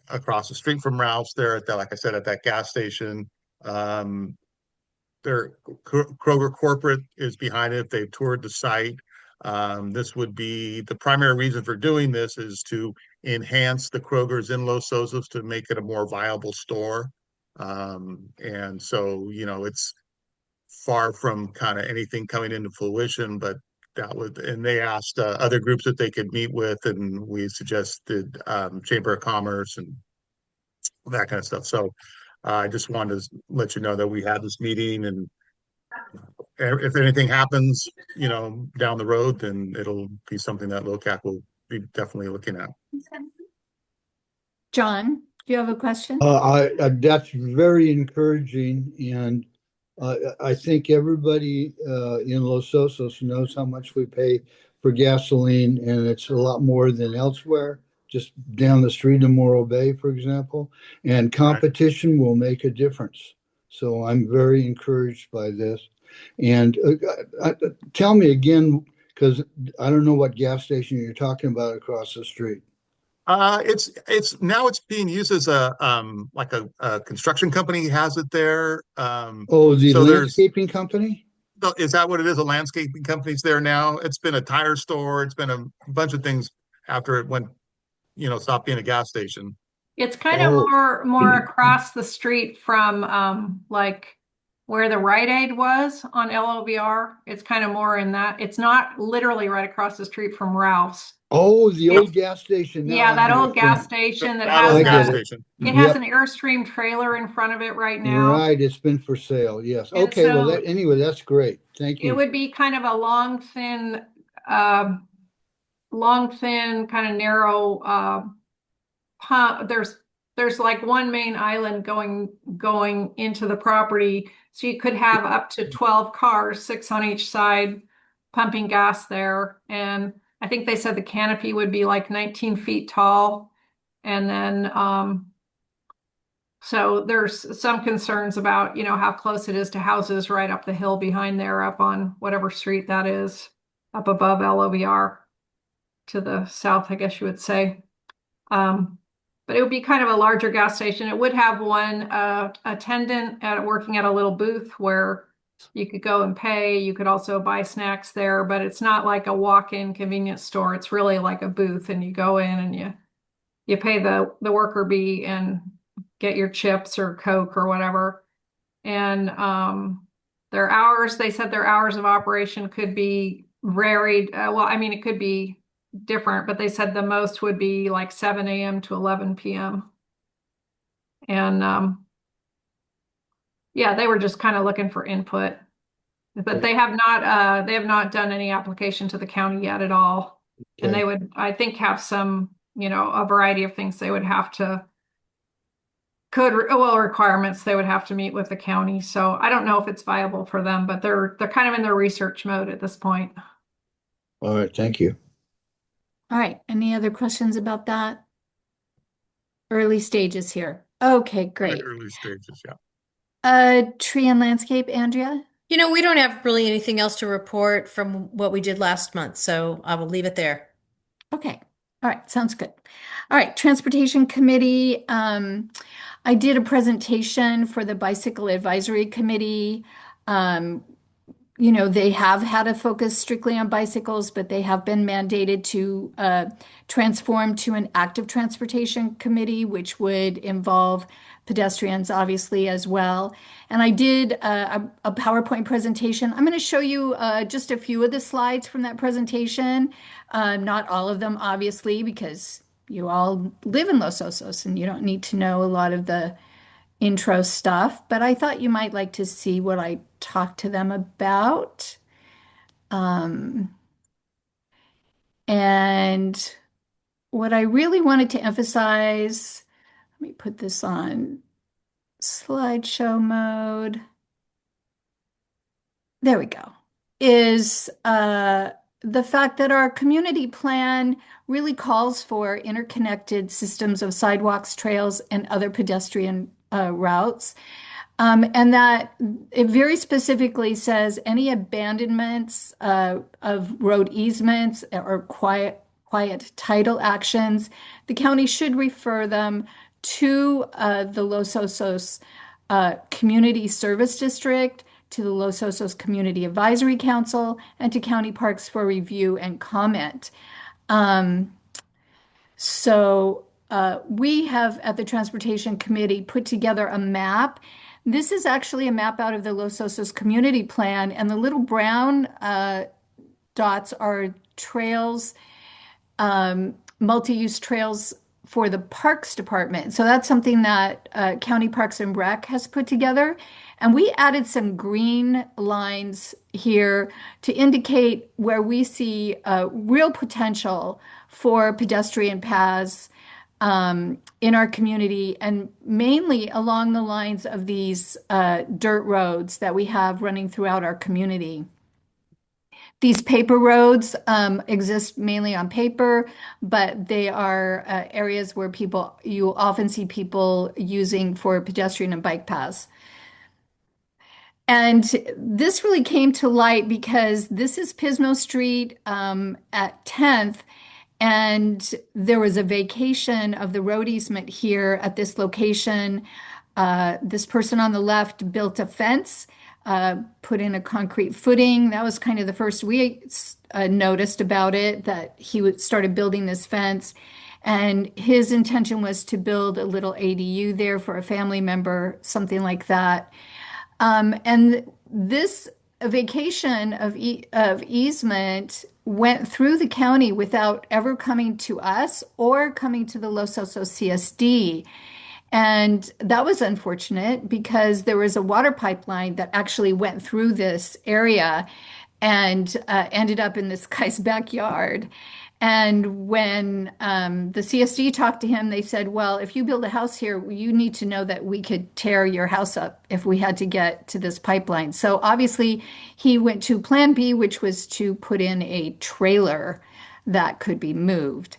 across the street from Ralph's there at that, like I said, at that gas station. Um, their Kroger corporate is behind it. They've toured the site. This would be the primary reason for doing this is to enhance the Kroger's in Los Osos to make it a more viable store. And so, it's far from kind of anything coming into fruition, but and they asked other groups that they could meet with, and we suggested Chamber of Commerce and that kind of stuff. So I just wanted to let you know that we had this meeting, and if anything happens, down the road, then it'll be something that LOCAC will be definitely looking at. John, do you have a question? That's very encouraging, and I think everybody in Los Osos knows how much we pay for gasoline, and it's a lot more than elsewhere. Just down the street in Morro Bay, for example, and competition will make a difference. So I'm very encouraged by this. And tell me again, because I don't know what gas station you're talking about across the street. It's being used as a like a construction company has it there. Oh, the So landscaping company? is that what it is? A landscaping company's there now. It's been a tire store. It's been a bunch of things after it went, stopped being a gas station. It's kind of Oh, more across the street from like where the Rite Aid was on LOVR. It's kind of more in that. It's not literally right across the street from Ralph's. oh, the It's, old gas station. Now yeah, I that old gas understand. station that That has old I gas get a it. station. it has Yep. an Airstream trailer in front of it right now. Right. It's been for sale. Yes. And Okay. Well, so anyway, that's great. Thank it you. would be kind of a uh, long, thin, kind of narrow pump. There's like one main island going into the property, so you could have up to 12 cars, 6 on each side, pumping gas there. And I think they said the canopy would be like 19 feet tall. And then so there's some concerns about, how close it is to houses right up the hill behind there, up on whatever street that is, up above LOVR to the south, I guess you would say. But it would be kind of a larger gas station. It would have one attendant working at a little booth where you could go and pay. You could also buy snacks there, but it's not like a walk-in convenience store. It's really like a booth, and you go in and you pay the worker bee and get your chips or Coke or whatever. And they said their hours of operation could be varied. Well, I mean, it could be different, but they said the most would be like 7 a.m. to 11 p.m. And yeah, they were just kind of looking for input, but they have not done any application to the county yet at all. And Okay. they would, I think, have some, a variety of things they would have to requirements they would have to meet with the county. So I don't know if it's viable for them, but they're kind of in their research mode at this point. All right. Thank you. All right. Any other questions about that? Early stages here. Okay, great. Early stages, yeah. Tree and landscape, Andrea? We don't have really anything else to report from what we did last month, so I will leave it there. Okay. All right. Sounds good. All right. Transportation Committee. I did a presentation for the Bicycle Advisory Committee. They have had a focus strictly on bicycles, but they have been mandated to transform to an active transportation committee, which would involve pedestrians, obviously, as well. And I did a PowerPoint presentation. I'm going to show you just a few of the slides from that presentation, not all of them, obviously, because you all live in Los Osos and you don't need to know a lot of the intro stuff, but I thought you might like to see what I talked to them about. Um, and what I really wanted to emphasize, let me put this on slideshow mode. There we go, is the fact that our community plan really calls for interconnected systems of sidewalks, trails, and other pedestrian routes. And that it very specifically says any abandonments of road easements or quiet title actions, the county should refer them to the Los Osos Community Service District, to the Los Osos Community Advisory Council, and to county parks for review and comment. Um, we have at the Transportation Committee put together a map. This is actually a map out of the Los Osos Community Plan, and the little brown dots are trails, multi-use trails for the Parks Department. So that's something that County Parks and Rec has put together. And we added some green lines here to indicate where we see real potential for pedestrian paths in our community, and mainly along the lines of these dirt roads that we have running throughout our community. These paper roads exist mainly on paper, but they are areas where you often see people using for pedestrian and bike paths. And this really came to light because this is Pismo Street at 10th, and there was a vacation of the road easement here at this location. This person on the left built a fence, put in a concrete footing. That was kind of the first we noticed about it, that he started building this fence. And his intention was to build a little ADU there for a family member, something like that. And this vacation of easement went through the county without ever coming to us or coming to the Los Osos CSD. And that was unfortunate because there was a water pipeline that actually went through this area and ended up in this guy's backyard. And when the CSD talked to him, they said, well, if you build a house here, you need to know that we could tear your house up if we had to get to this pipeline. So obviously, he went to Plan B, which was to put in a trailer that could be moved.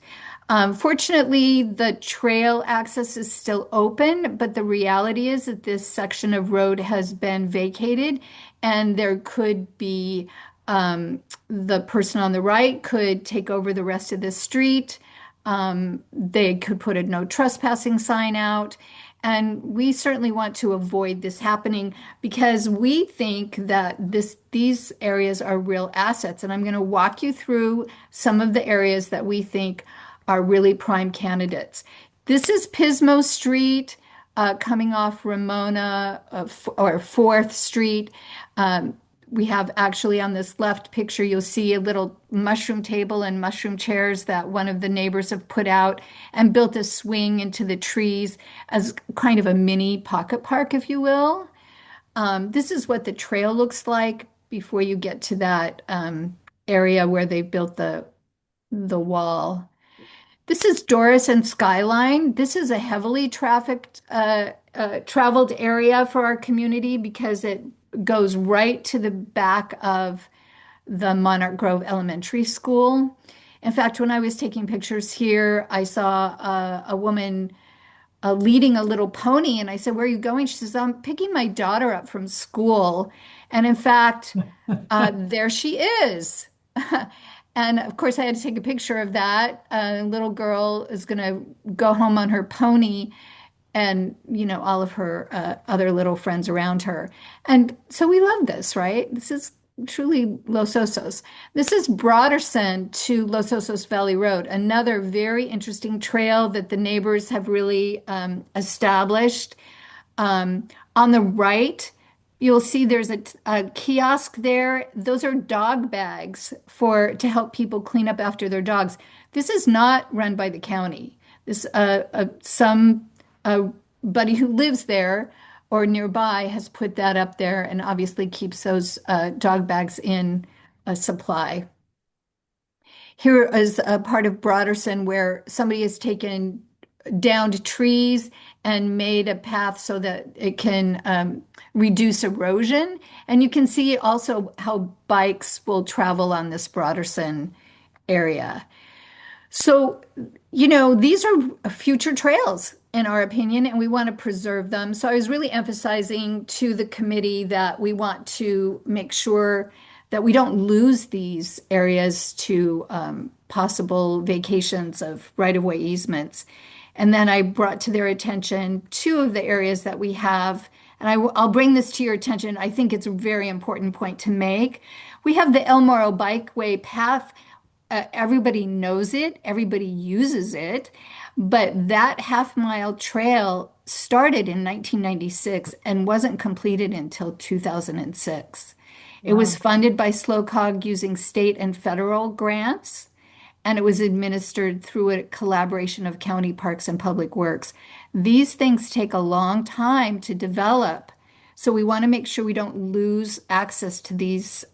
Fortunately, the trail access is still open, but the reality is that this section of road has been vacated, and there could be the person on the right could take over the rest of the street. They could put a no trespassing sign out. And we certainly want to avoid this happening because we think that these areas are real assets. And I'm going to walk you through some of the areas that we think are really prime candidates. This is Pismo Street, coming off Ramona or 4th Street. We have actually on this left picture, you'll see a little mushroom table and mushroom chairs that one of the neighbors have put out and built a swing into the trees as kind of a mini pocket park, if you will. This is what the trail looks like before you get to that area where they built the wall. This is Doris and Skyline. This is a heavily trafficked, traveled area for our community because it goes right to the back of the Monarch Grove Elementary School. In fact, when I was taking pictures here, I saw a woman leading a little pony, and I said, "Where are you going?" She says, "I'm picking my daughter up from school." And in fact, there she is. And of course, I had to take a picture of that. A little girl is going to go home on her pony, and all of her other little friends around her. And so we love this, right? This is truly Los Osos. This is Broderson to Los Osos Valley Road, another very interesting trail that the neighbors have really established. On the right, you'll see there's a kiosk there. Those are dog bags to help people clean up after their dogs. This is not run by the county. This some buddy who lives there or nearby has put that up there and obviously keeps those dog bags in supply. Here is a part of Broderson where somebody has taken downed trees and made a path so that it can reduce erosion. And you can see also how bikes will travel on this Broderson area. So, these are future trails in our opinion, and we want to preserve them. So I was really emphasizing to the committee that we want to make sure that we don't lose these areas to possible vacations of right-of-way easements. And then I brought to their attention two of the areas that we have, and I'll bring this to your attention. I think it's a very important point to make. We have the El Morro Bikeway Path. Everybody knows it, everybody uses it, but that half-mile trail started in 1996 and wasn't completed until 2006. It was funded by SLOCOG using state and federal grants, and it was administered through a collaboration of county parks and public works. These things take a long time to develop, so we want to make sure we don't lose access to these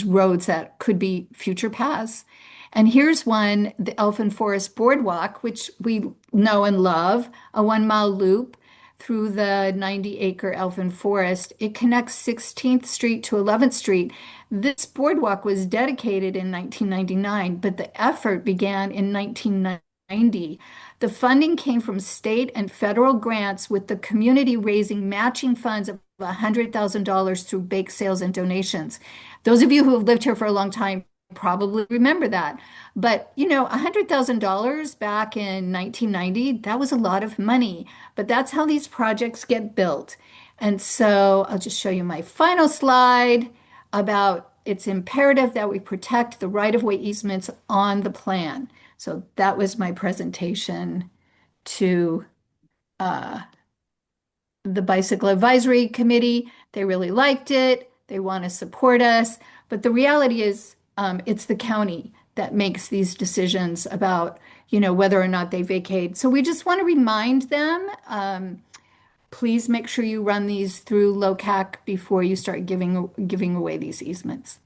roads that could be future paths. And here's one, the Elfin Forest Boardwalk, which we know and love, a 1-mile loop through the 90-acre Elfin Forest. It connects 16th Street to 11th Street. This boardwalk was dedicated in 1999, but the effort began in 1990. The funding came from state and federal grants, with the community raising matching funds of $100,000 through bake sales and donations. Those of you who have lived here for a long time probably remember that. But, $100,000 back in 1990, that was a lot of money. But that's how these projects get built. And so I'll just show you my final slide about it's imperative that we protect the right-of-way easements on the plan. So that was my presentation to the Bicycle Advisory Committee. They really liked it. They want to support us. But the reality is, it's the county that makes these decisions about, whether or not they vacate. So we just want to remind them, please make sure you run these through LOCAC before you start giving away these easements.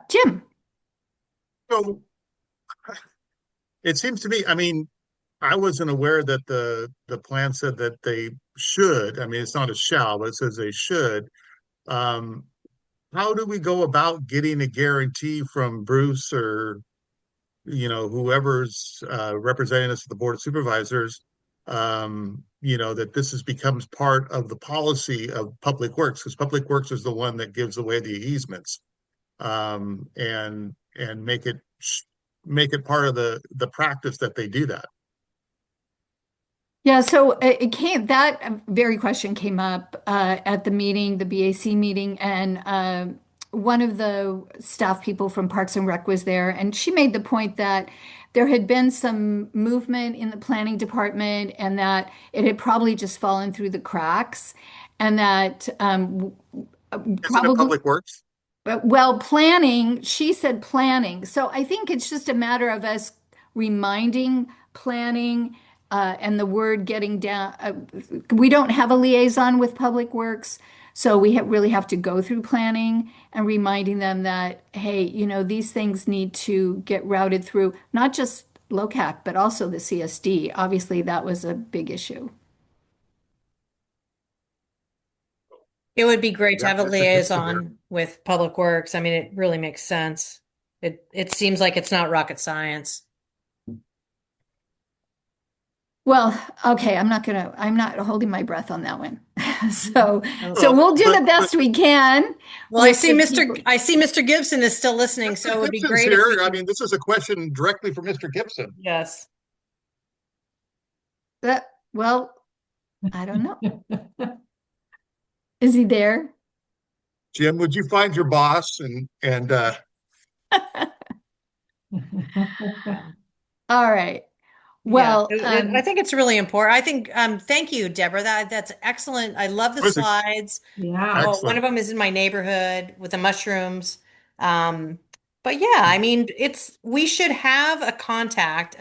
Jim. So it seems to me, I wasn't aware that the plan said that they should. It's not a shall, but it says they should. How do we go about getting a guarantee from Bruce or whoever's representing us at the Board of Supervisors, that this becomes part of the policy of Public Works, because Public Works is the one that gives away the easements, and make it part of the practice that they do that. Yeah, so that very question came up at the meeting, the BAC meeting, and one of the staff people from Parks and Rec was there, and she made the point that there had been some movement in the planning department and that it had probably just fallen through the cracks, and that Isn't it Public Works? Well, planning, she said planning. So I think it's just a matter of us reminding planning and the word getting down. We don't have a liaison with Public Works, so we really have to go through planning and reminding them that, hey, these things need to get routed through not just LOCAC, but also the CSD. Obviously, that was a big issue. It would be great to have a That's good to liaison with Public Works. It really makes sense. It seems like it's not rocket science. Well, okay, I'm not holding my breath on that one. So we'll do the best we can. Well, I see Mr. Gibson is still listening, so it would be great. This is a question directly for Mr. Gibson. Yes. Well, I don't know. Is he there? Jim, would you find your boss and All right. Yeah, Well, I think it's really important. I think, thank you, Deborah. That's excellent. I love the Was it slides. Yeah. Oh, one excellent? of them is in my neighborhood with the mushrooms. Um, but yeah, I mean, we should have a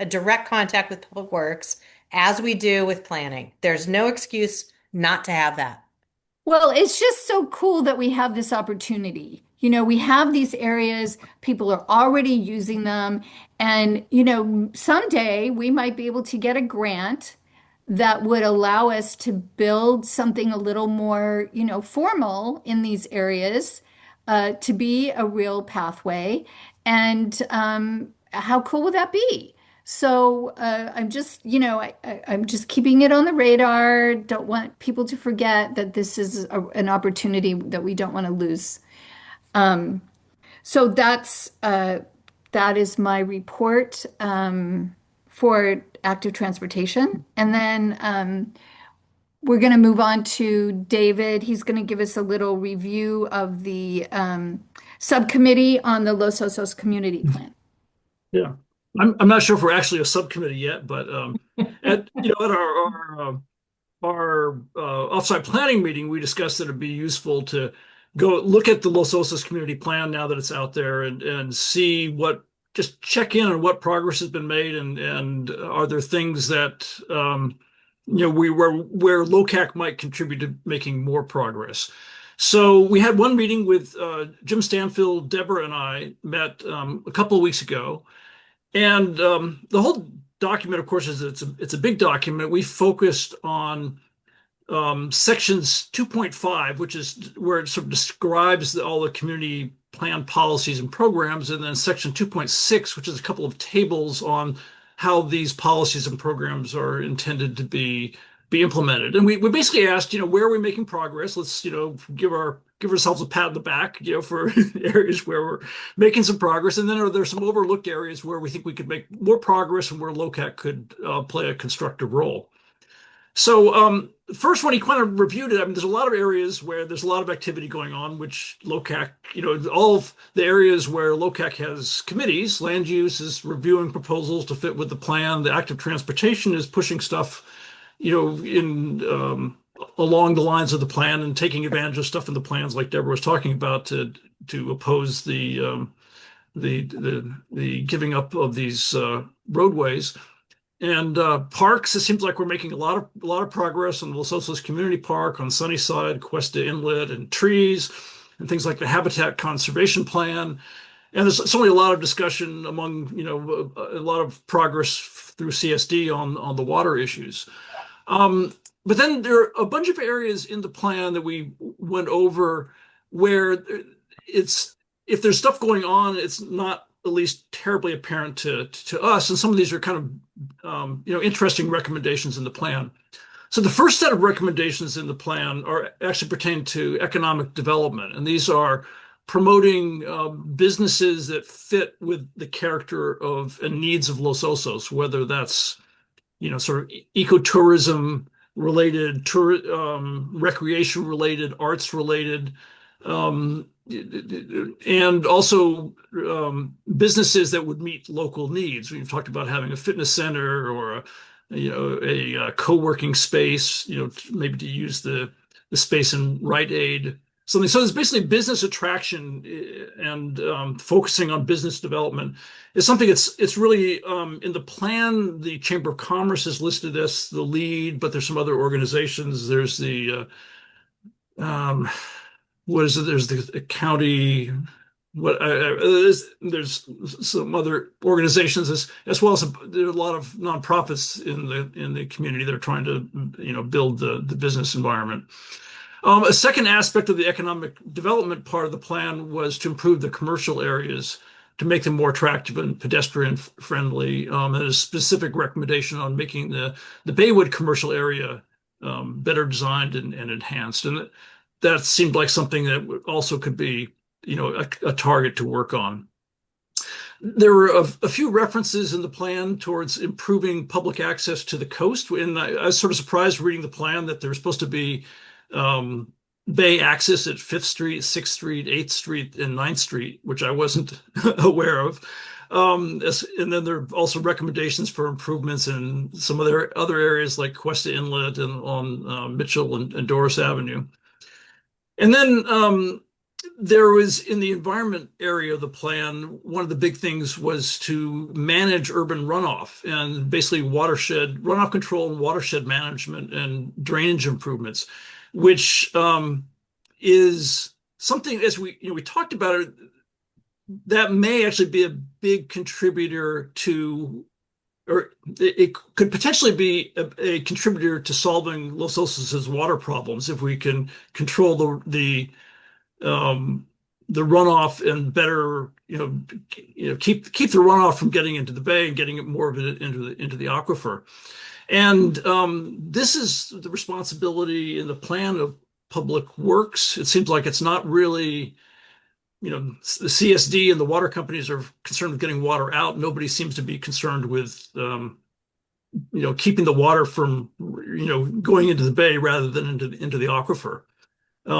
direct contact with Public Works as we do with planning. There's no excuse not to have that. well, it's just so cool that we have this opportunity. We have these areas, people are already using them, and someday we might be able to get a grant that would allow us to build something a little more, formal in these areas, to be a real pathway. And how cool would that be? So I'm just, I'm just keeping it on the radar. Don't want people to forget that this is an opportunity that we don't want to lose. So that is my report for active transportation. And then we're going to move on to David. He's going to give us a little review of the subcommittee on the Los Osos Community Plan. Yeah. I'm not sure if we're actually a subcommittee yet, but at our offsite planning meeting, we discussed that it'd be useful to go look at the Los Osos community plan now that it's out there and see just check in on what progress has been made and are there things that where LOCAC might contribute to making more progress. So we had one meeting with Jim Stanfield, Deborah, and I met a couple of weeks ago. And the whole document, of course, it's a big document. We focused on sections 2.5, which is where it sort of describes all the community plan policies and programs, and then section 2.6, which is a couple of tables on how these policies and programs are intended to be implemented. And we basically asked, where are we making progress? Let's, give ourselves a pat on the back, for areas where we're making some progress. And then are there some overlooked areas where we think we could make more progress and where LOCAC could play a constructive role? So first, when he kind of reviewed it, I mean, there's a lot of areas where there's a lot of activity going on, which LOCAC, all of the areas where LOCAC has committees, land use is reviewing proposals to fit with the plan. The active transportation is pushing stuff, in along the lines of the plan and taking advantage of stuff in the plans, like Deborah was talking about, to oppose the giving up of these roadways. And parks, it seems like we're making a lot of progress on Los Osos Community Park, on Sunnyside, Cuesta Inlet, and trees, and things like the Habitat Conservation Plan. And there's certainly a lot of discussion among, a lot of progress through CSD on the water issues. But then there are a bunch of areas in the plan that we went over where if there's stuff going on, it's not at least terribly apparent to us. And some of these are kind of, interesting recommendations in the plan. So the first set of recommendations in the plan are actually pertain to economic development. And these are promoting businesses that fit with the character of and needs of Los Osos, whether that's, sort of ecotourism related, recreation related, arts related, and also businesses that would meet local needs. We've talked about having a fitness center or a co-working space, maybe to use the space in Rite Aid. Something. So there's basically business attraction and focusing on business development is something it's really in the plan. The Chamber of Commerce has listed this, the lead, but there's some other organizations. There's the what is it? There's the county. There's some other organizations as well as there are a lot of nonprofits in the community that are trying to build the business environment. A second aspect of the economic development part of the plan was to improve the commercial areas to make them more attractive and pedestrian friendly. And a specific recommendation on making the Baywood commercial area better designed and enhanced. And that seemed like something that also could be, a target to work on. There were a few references in the plan towards improving public access to the coast. And I was sort of surprised reading the plan that there was supposed to be bay access at 5th Street, 6th Street, 8th Street, and 9th Street, which I wasn't aware of. And then there are also recommendations for improvements in some of their other areas like Cuesta Inlet and on Mitchell and Doris Avenue. And then there was in the environment area of the plan, one of the big things was to manage urban runoff and basically watershed runoff control and watershed management and drainage improvements, which is something as we talked about it, that may actually be a big contributor to, or it could potentially be a contributor to solving Los Osos's water problems if we can control the runoff and better, keep the runoff from getting into the bay and getting it more of it into the aquifer. And this is the responsibility in the plan of public works. It seems like it's not really, the CSD and the water companies are concerned with getting water out. Nobody seems to be concerned with, keeping the water from, going into the bay rather than into the aquifer.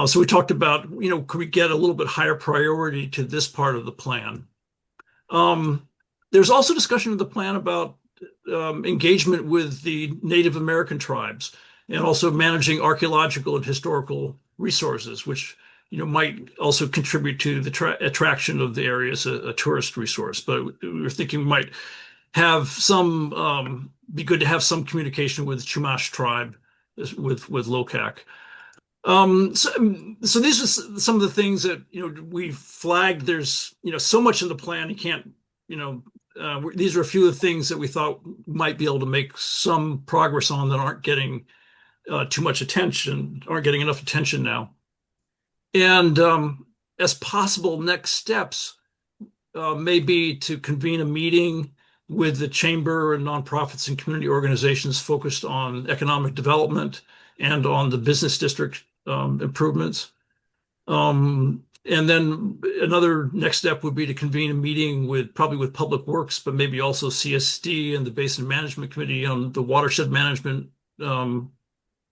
So we talked about, could we get a little bit higher priority to this part of the plan? There's also discussion of the plan about engagement with the Native American tribes and also managing archaeological and historical resources, which might also contribute to the attraction of the area as a tourist resource. But we were thinking we might have be good to have some communication with the Chumash tribe with LOCAC. So these are some of the things that we flagged. There's so much in the plan you can't these are a few of the things that we thought might be able to make some progress on that aren't getting too much attention, aren't getting enough attention now. And as possible next steps may be to convene a meeting with the chamber and nonprofits and community organizations focused on economic development and on the business district improvements. And then another next step would be to convene a meeting probably with Public Works, but maybe also CSD and the Basin Management Committee on the watershed management and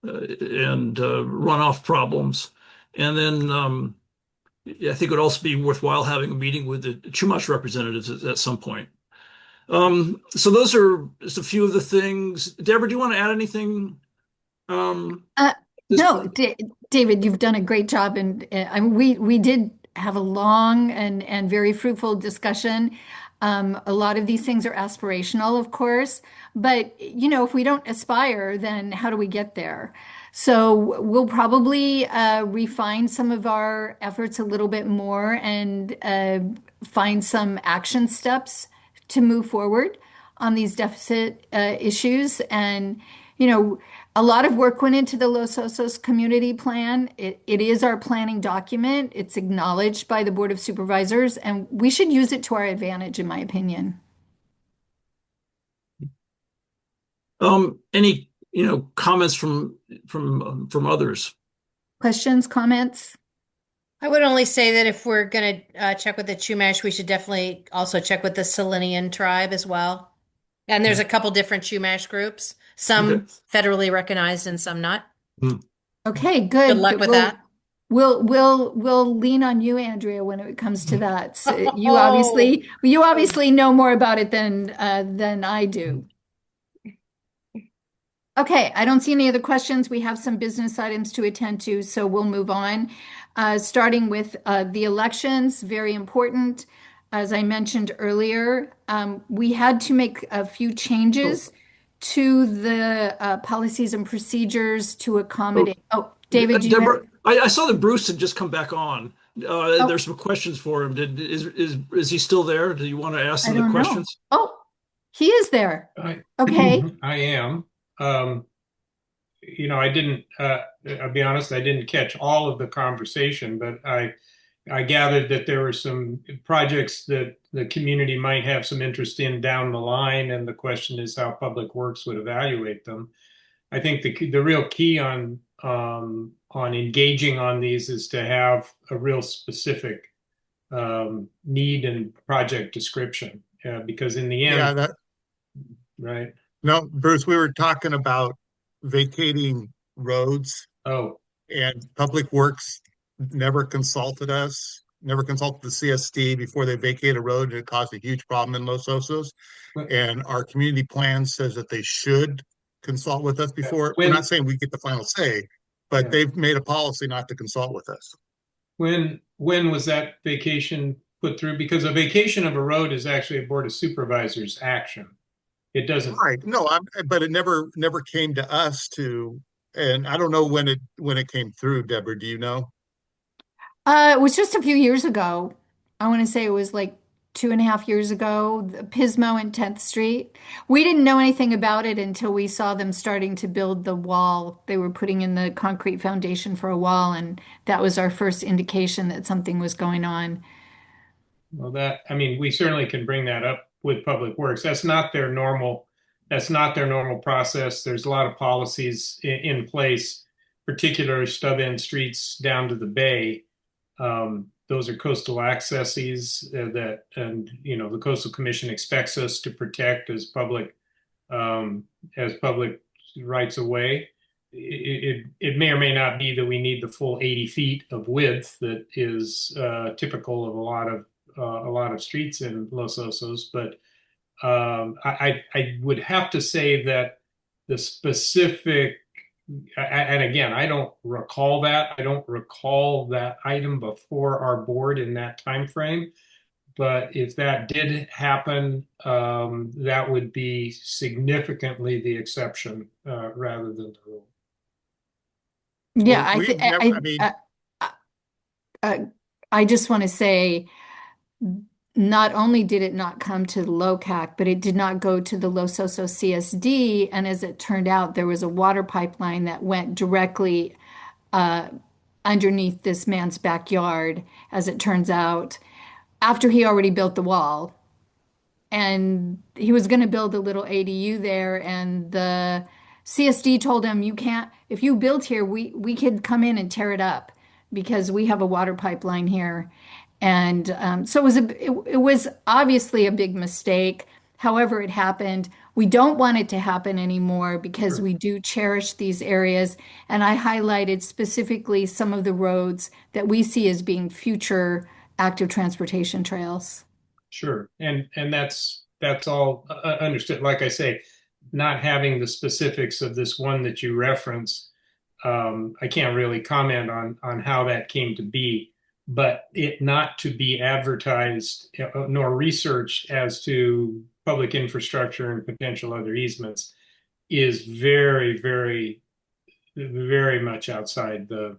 runoff problems. And then I think it would also be worthwhile having a meeting with the Chumash representatives at some point. So those are just a few of the things. Deborah, do you want to add anything? No, David, you've done a great job, and I mean, we did have a long and very fruitful discussion. A lot of these things are aspirational, of course, but if we don't aspire, then how do we get there? So we'll probably refine some of our efforts a little bit more and find some action steps to move forward on these deficit issues. And a lot of work went into the Los Osos community plan. It is our planning document. It's acknowledged by the Board of Supervisors, and we should use it to our advantage, in my opinion. Any comments from others? Questions, comments? I would only say that if we're going to check with the Chumash, we should definitely also check with the Selenian tribe as well. And there's a couple different Chumash groups, some federally recognized and some not. Okay, good. Good luck with that. We'll lean on you, Andrea, when it comes to that. So you obviously know more about it than I do. Okay, I don't see any other questions. We have some business items to attend to, so we'll move on. Starting with the elections, very important. As I mentioned earlier, we had to make a few changes to the policies and procedures to accommodate. Oh, David, do you Deborah, have... I saw that Bruce had just come back on. There's some questions for him. Is he still there? Do you want to ask him the questions? Oh, he is there. Okay. I am. I didn't, I'll be honest, I didn't catch all of the conversation, but I gathered that there were some projects that the community might have some interest in down the line, and the question is how Public Works would evaluate them. I think the real key on engaging on these is to have a real specific need and project description, because in the end, right? No, Bruce, we were talking about vacating roads. Oh, and Public Works never consulted us never consulted the CSD before they vacate a road, and it caused a huge problem in Los Osos. And our community plan says that they should consult with us before. We're not saying we get the final say, but they've made a policy not to consult with us. When was that vacation put through? Because a vacation of a road is actually a Board of Supervisors action. It doesn't. Right. No, but it never came to us to, and I don't know when it came through, Deborah, do you know? It was just a few years ago. I want to say it was like 2.5 years ago, the Pismo and 10th Street. We didn't know anything about it until we saw them starting to build the wall. They were putting in the concrete foundation for a wall, and that was our first indication that something was going on. Well, I mean, we certainly can bring that up with Public Works. That's not their normal process. There's a lot of policies in place, particularly stub end streets down to the bay. Those are coastal accesses and the Coastal Commission expects us to protect as public rights of way. It may or may not be that we need the full 80 feet of width that is typical of a lot of streets in Los Osos, but I would have to say that the specific, and again, I don't recall that. I don't recall that item before our board in that time frame. But if that did happen, that would be significantly the exception rather than the rule. Yeah, Well, we've never, I mean, I just want to say, not only did it not come to the LOCAC, but it did not go to the Los Osos CSD. And as it turned out, there was a water pipeline that went directly underneath this man's backyard, as it turns out, after he already built the wall. And he was going to build a little ADU there, and the CSD told him, you can't, if you build here, we could come in and tear it up because we have a water pipeline here. And so it was obviously a big mistake. However, it happened. We don't want it to happen anymore because we do cherish these areas. And I highlighted specifically some of the roads that we see as being future active transportation trails. Sure, and that's all understood. Like I say, not having the specifics of this one that you reference, I can't really comment on how that came to be. But it not to be advertised nor researched as to public infrastructure and potential other easements is very, very, very much outside the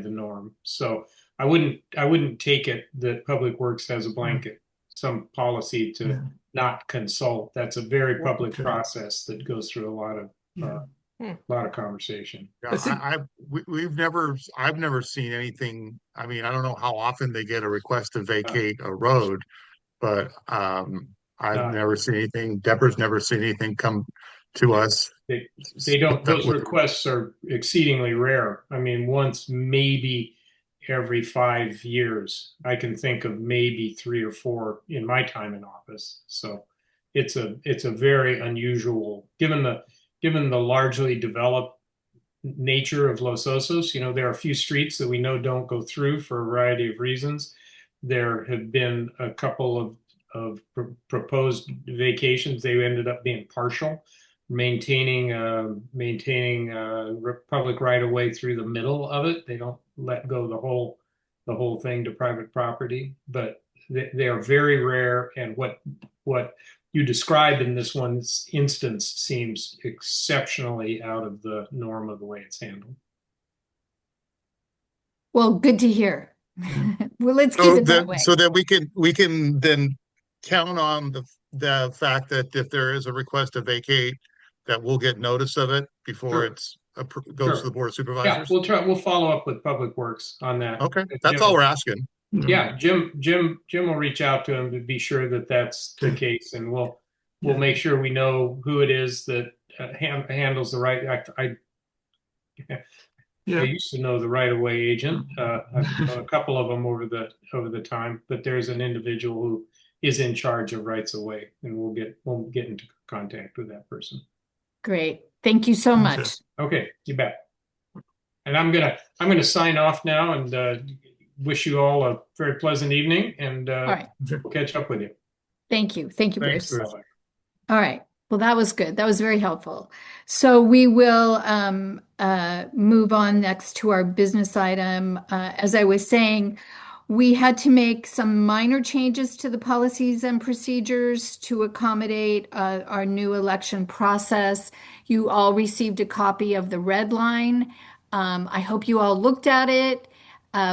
norm. So I wouldn't take it that Public Works has a blanket, some policy to not consult. That's a very public process that goes through a lot of conversation. Yeah, I've never seen anything. I mean, I don't know how often they get a request to vacate a road, but I've never seen anything. Deborah's never seen anything come to us. They don't. Those requests are exceedingly rare. I mean, once maybe every 5 years. I can think of maybe 3 or 4 in my time in office. So it's a very unusual, given the largely developed nature of Los Osos. There are a few streets that we know don't go through for a variety of reasons. There have been a couple of proposed vacations. They ended up being partial, maintaining public right of way through the middle of it. They don't let go the whole thing to private property, but they are very rare. And what you describe in this one instance seems exceptionally out of the norm of the way it's handled. Well, good to hear. Well, let's keep it that way. So that we can then count on the fact that if there is a request to vacate, that we'll get notice of it before it's goes to the Board of Supervisors. Yeah, we'll follow up with Public Works on that. Okay, that's all we're asking. Yeah, Jim will reach out to him to be sure that that's the case, and we'll make sure we know who it is that handles the right. I used to know the right-of-way agent. I've known a couple of them over the time, but there's an individual who is in charge of rights-of-way, and we'll get into contact with that person. Great, thank you so much. Okay, you bet. And I'm gonna sign off now and wish you all a very pleasant evening, and All right. we'll catch up with you. Thank you. Thank you, Thanks, Bruce. Bruce. All right. Well, that was good. That was very helpful. So we will move on next to our business item. As I was saying, we had to make some minor changes to the policies and procedures to accommodate our new election process. You all received a copy of the red line. I hope you all looked at it.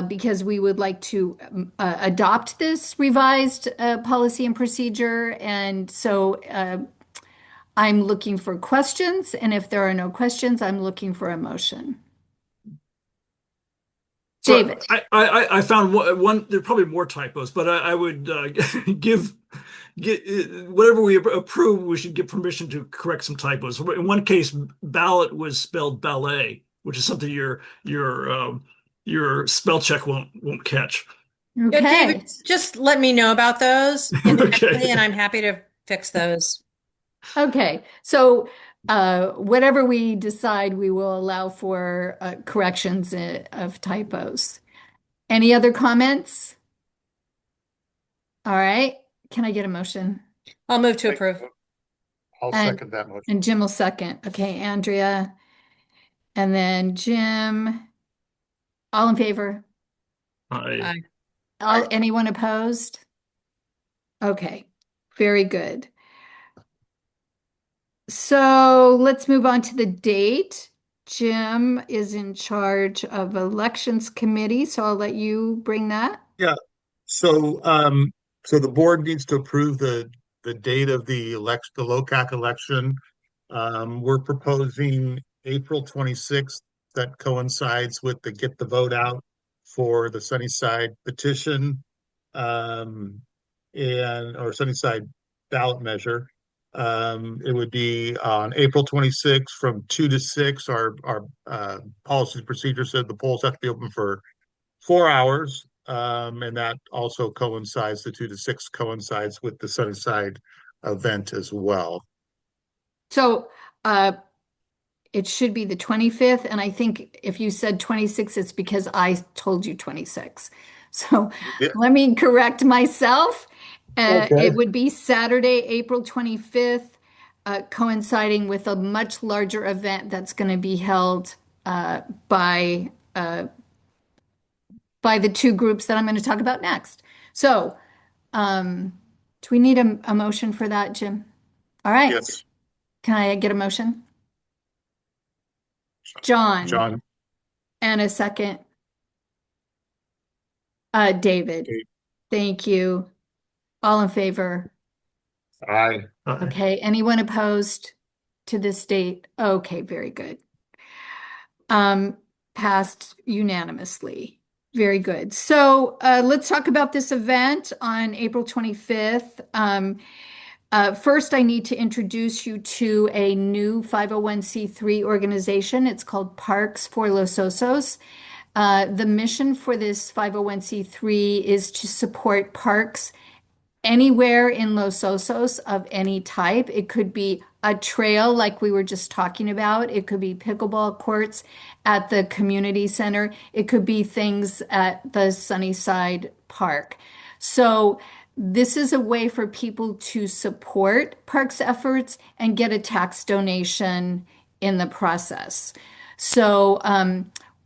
Because we would like to adopt this revised policy and procedure. And so I'm looking for questions. And if there are no questions, I'm looking for a motion. So David. I found one, there are probably more typos, but I would give whatever we approve, we should give permission to correct some typos. In one case, ballot was spelled ballet, which is something your spell check won't catch. Yeah, Okay. David, just let me know about those individually, Okay. and I'm happy to fix those. Okay. So whatever we decide, we will allow for corrections of typos. Any other comments? All right. Can I get a motion? I'll move to approve. I'll And- second that motion. And Jim will second. Okay, Andrea. And then Jim. All in favor? I Anyone opposed? Okay, very good. So let's move on to the date. Jim is in charge of elections committee, so I'll let you bring that. Yeah. So the board needs to approve the date of the LOCAC election. We're proposing April 26th. That coincides with the get the vote out for the Sunnyside petition, or Sunnyside ballot measure. It would be on April 26th from 2 to 6. Our policy procedure said the polls have to be open for 4 hours. And that also coincides, the 2 to 6 coincides with the Sunnyside event as well. So it should be the 25th, and I think if you said 26, it's because I told you 26. So Yeah. let me correct myself. Okay. It would be Saturday, April 25th, coinciding with a much larger event that's going to be held by the two groups that I'm going to talk about next. So, do we need a motion for that, Jim? All right. Yes, Can I get a motion? John. John. And a second. David. Dave. Thank you. All in favor? Aye. Okay. Anyone opposed to this date? Okay, very good. Passed unanimously. Very good. So let's talk about this event on April 25th. First, I need to introduce you to a new 501c3 organization. It's called Parks for Los Osos. The mission for this 501c3 is to support parks anywhere in Los Osos of any type. It could be a trail like we were just talking about. It could be pickleball courts at the community center. It could be things at the Sunnyside Park. So this is a way for people to support parks efforts and get a tax donation in the process. So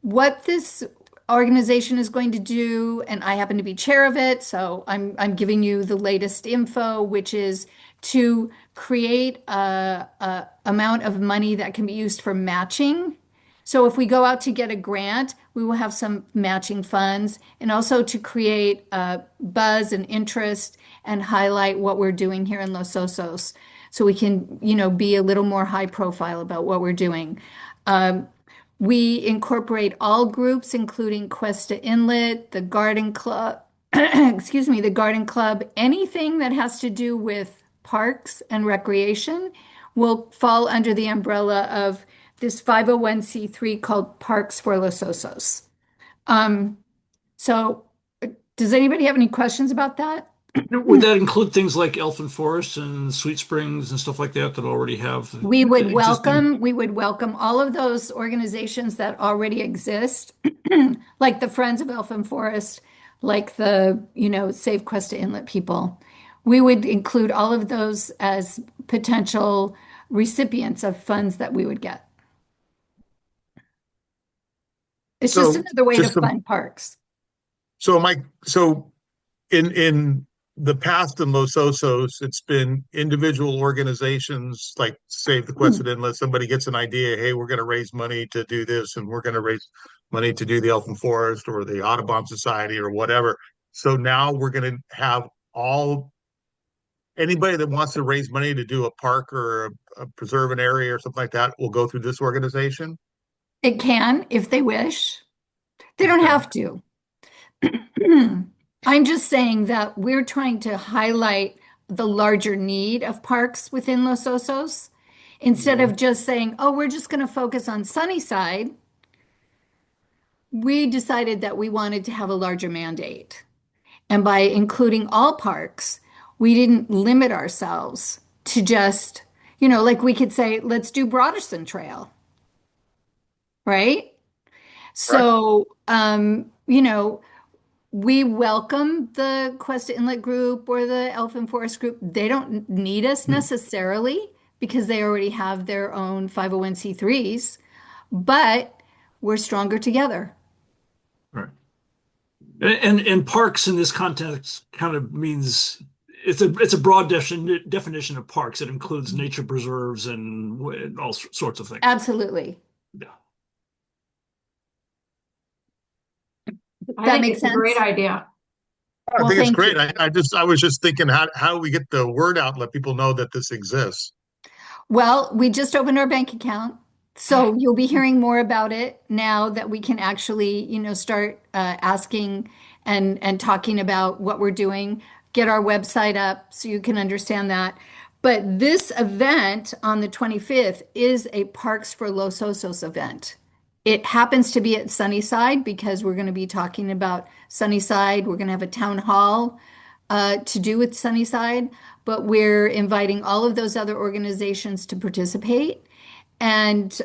what this organization is going to do, and I happen to be chair of it, so I'm giving you the latest info, which is to create a amount of money that can be used for matching. So if we go out to get a grant, we will have some matching funds, and also to create buzz and interest and highlight what we're doing here in Los Osos, so we can, be a little more high profile about what we're doing. We incorporate all groups, including Cuesta Inlet, the Garden Club, excuse me, the Garden Club, anything that has to do with parks and recreation will fall under the umbrella of this 501c3 called Parks for Los Osos. So does anybody have any questions about that? Would that include things like Elfin Forest and Sweet Springs and stuff like that that already have existing? We would welcome all of those organizations that already exist, like the Friends of Elfin Forest, like the, Save Cuesta Inlet people. We would include all of those as potential recipients of funds that we would get. It's just So another way to just some, fund parks. so Mike, so in the past in Los Osos, it's been individual organizations like Save the Quonset Inlet. Somebody gets an idea, hey, we're going to raise money to do this, and we're going to raise money to do the Elfin Forest or the Audubon Society or whatever. So now we're going to have all anybody that wants to raise money to do a park or a preserve an area or something like that will go through this organization. It can, if they wish. They don't Okay. have to. I'm just saying that we're trying to highlight the larger need of parks within Los Osos instead of just saying, oh, we're just going to focus on Sunnyside. We decided that we wanted to have a larger mandate. And by including all parks, we didn't limit ourselves to just, like we could say, let's do Broderson Trail, right? Correct. So, we welcome the Cuesta Inlet group or the Elfin Forest group. They don't need us necessarily because they already have their own 501(c)(3s, but we're stronger together. Right. And parks in this context kind of means it's a broad definition of parks. It includes nature preserves and all sorts of things. Absolutely. Yeah. I That think makes it's a great sense? idea. I Well, think it's thank great. you. I was just thinking, how do we get the word out and let people know that this exists? Well, we just opened our bank account, so you'll be hearing more about it now that we can actually, start asking and talking about what we're doing. Get our website up so you can understand that. But this event on the 25th is a Parks for Los Osos event. It happens to be at Sunnyside because we're going to be talking about Sunnyside. We're going to have a town hall to do with Sunnyside, but we're inviting all of those other organizations to participate. And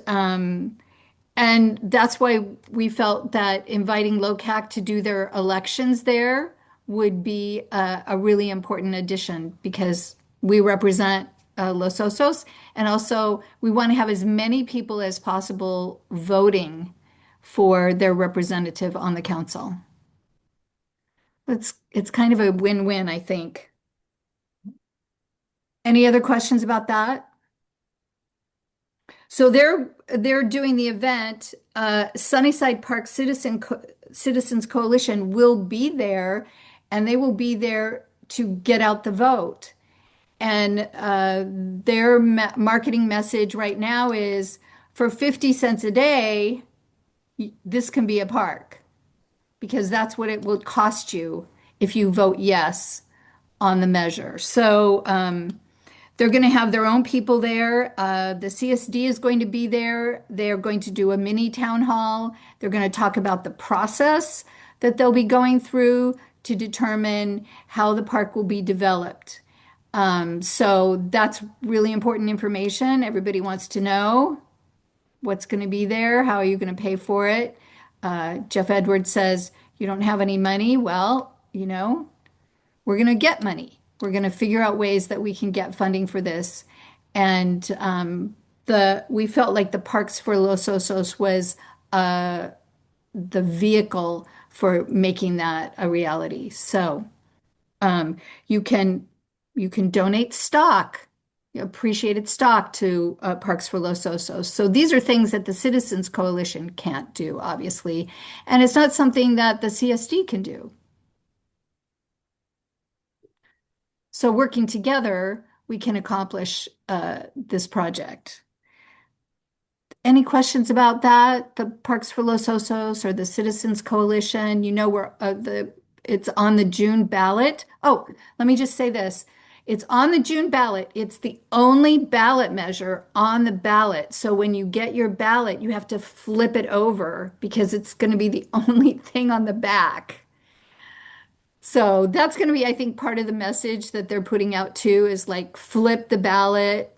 and that's why we felt that inviting LOCAC to do their elections there would be a really important addition because we represent Los Osos, and also we want to have as many people as possible voting for their representative on the council. It's kind of a win-win, I think. Any other questions about that? So they're doing the event. Sunnyside Park Citizens Coalition will be there, and they will be there to get out the vote. And their marketing message right now is for 50 cents a day, this can be a park because that's what it will cost you if you vote yes on the measure. So they're going to have their own people there. The CSD is going to be there. They're going to do a mini town hall. They're going to talk about the process that they'll be going through to determine how the park will be developed. So that's really important information. Everybody wants to know what's going to be there. How are you going to pay for it? Jeff Edwards says, you don't have any money. Well, we're going to get money. We're going to figure out ways that we can get funding for this. And we felt like the Parks for Los Osos was the vehicle for making that a reality. So you can donate stock, appreciated stock to Parks for Los Osos. So these are things that the Citizens Coalition can't do, obviously, and it's not something that the CSD can do. So working together, we can accomplish this project. Any questions about that? The Parks for Los Osos or the Citizens Coalition? It's on the June ballot. Oh, let me just say this. It's on the June ballot. It's the only ballot measure on the ballot. So when you get your ballot, you have to flip it over because it's going to be the only thing on the back. So that's going to be, I think, part of the message that they're putting out too is like flip the ballot,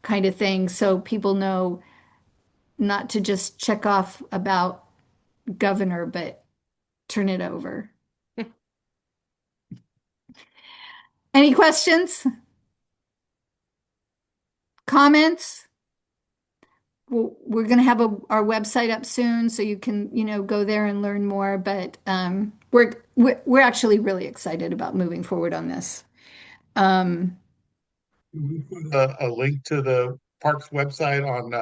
kind of thing. So people know not to just check off about governor, but turn it over. Any questions? Comments? We're going to have our website up soon, so you can, go there and learn more. But we're actually really excited about moving forward on this. We put a link to the parks website on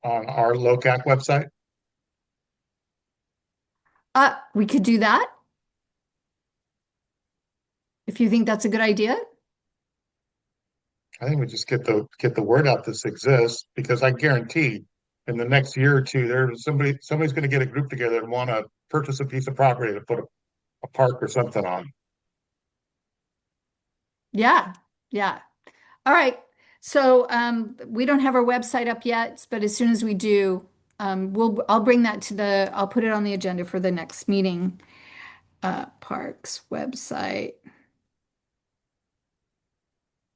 our LOCAC website. We could do that if you think that's a good idea. I think we just get the word out this exists, because I guarantee in the next year or two, there's somebody's going to get a group together and want to purchase a piece of property to put a park or something on. Yeah, yeah. All right. So we don't have our website up yet, but as soon as we do, I'll bring that I'll put it on the agenda for the next meeting. Parks website.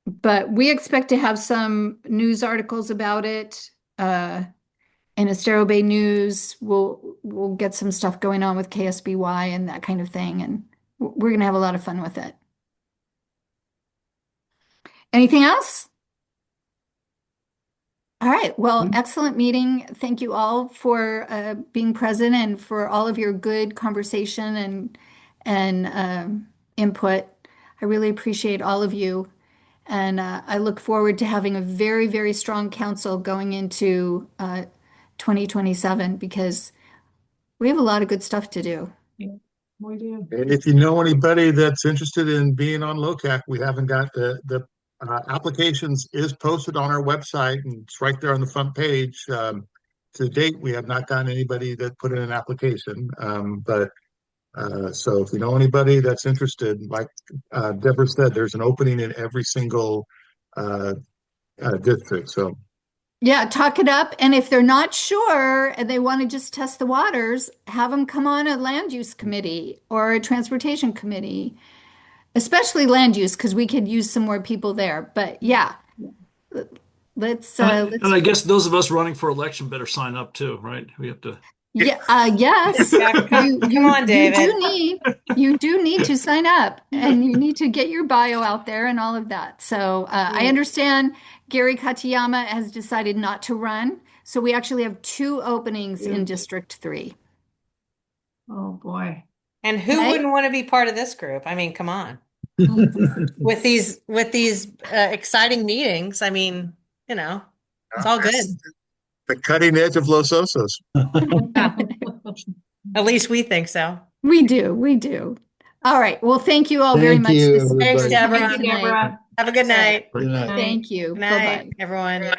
But we expect to have some news articles about it. In Estero Bay News, we'll get some stuff going on with KSBY and that kind of thing, and we're gonna have a lot of fun with it. Anything else? All right. Well, excellent meeting. Thank you all for being present and for all of your good conversation and input. I really appreciate all of you. And I look forward to having a very, very strong council going into 2027 because we have a lot of good stuff to do. We do. And if you know anybody that's interested in being on LOCAC, we haven't got the applications is posted on our website, and it's right there on the front page. To date, we have not gotten anybody that put in an application. So if you know anybody that's interested, like Deborah said, there's an opening in every single district. So yeah, talk it up. And if they're not sure and they want to just test the waters, have them come on a land use committee or a transportation committee, especially land use, because we could use some more people there. But yeah, let's. And I guess those of us running for election better sign up too, right? We have to. Yeah, yes. Yeah, come on, David. You do need to sign up and you need to get your bio out there and all of that. So I understand Gary Katayama has decided not to run. So we actually have 2 openings in District 3. Oh boy. And who wouldn't want to be part of this group? I mean, come on. With these exciting meetings, I mean, it's all good. the cutting edge of Los Osos. At least we think so. We do. All right. Well, thank you all very Thank much. you, This everybody. Thanks, Deborah. Thank you, Deborah. Have a good night. Good night. Thank you. Good night, Bye-bye. everyone.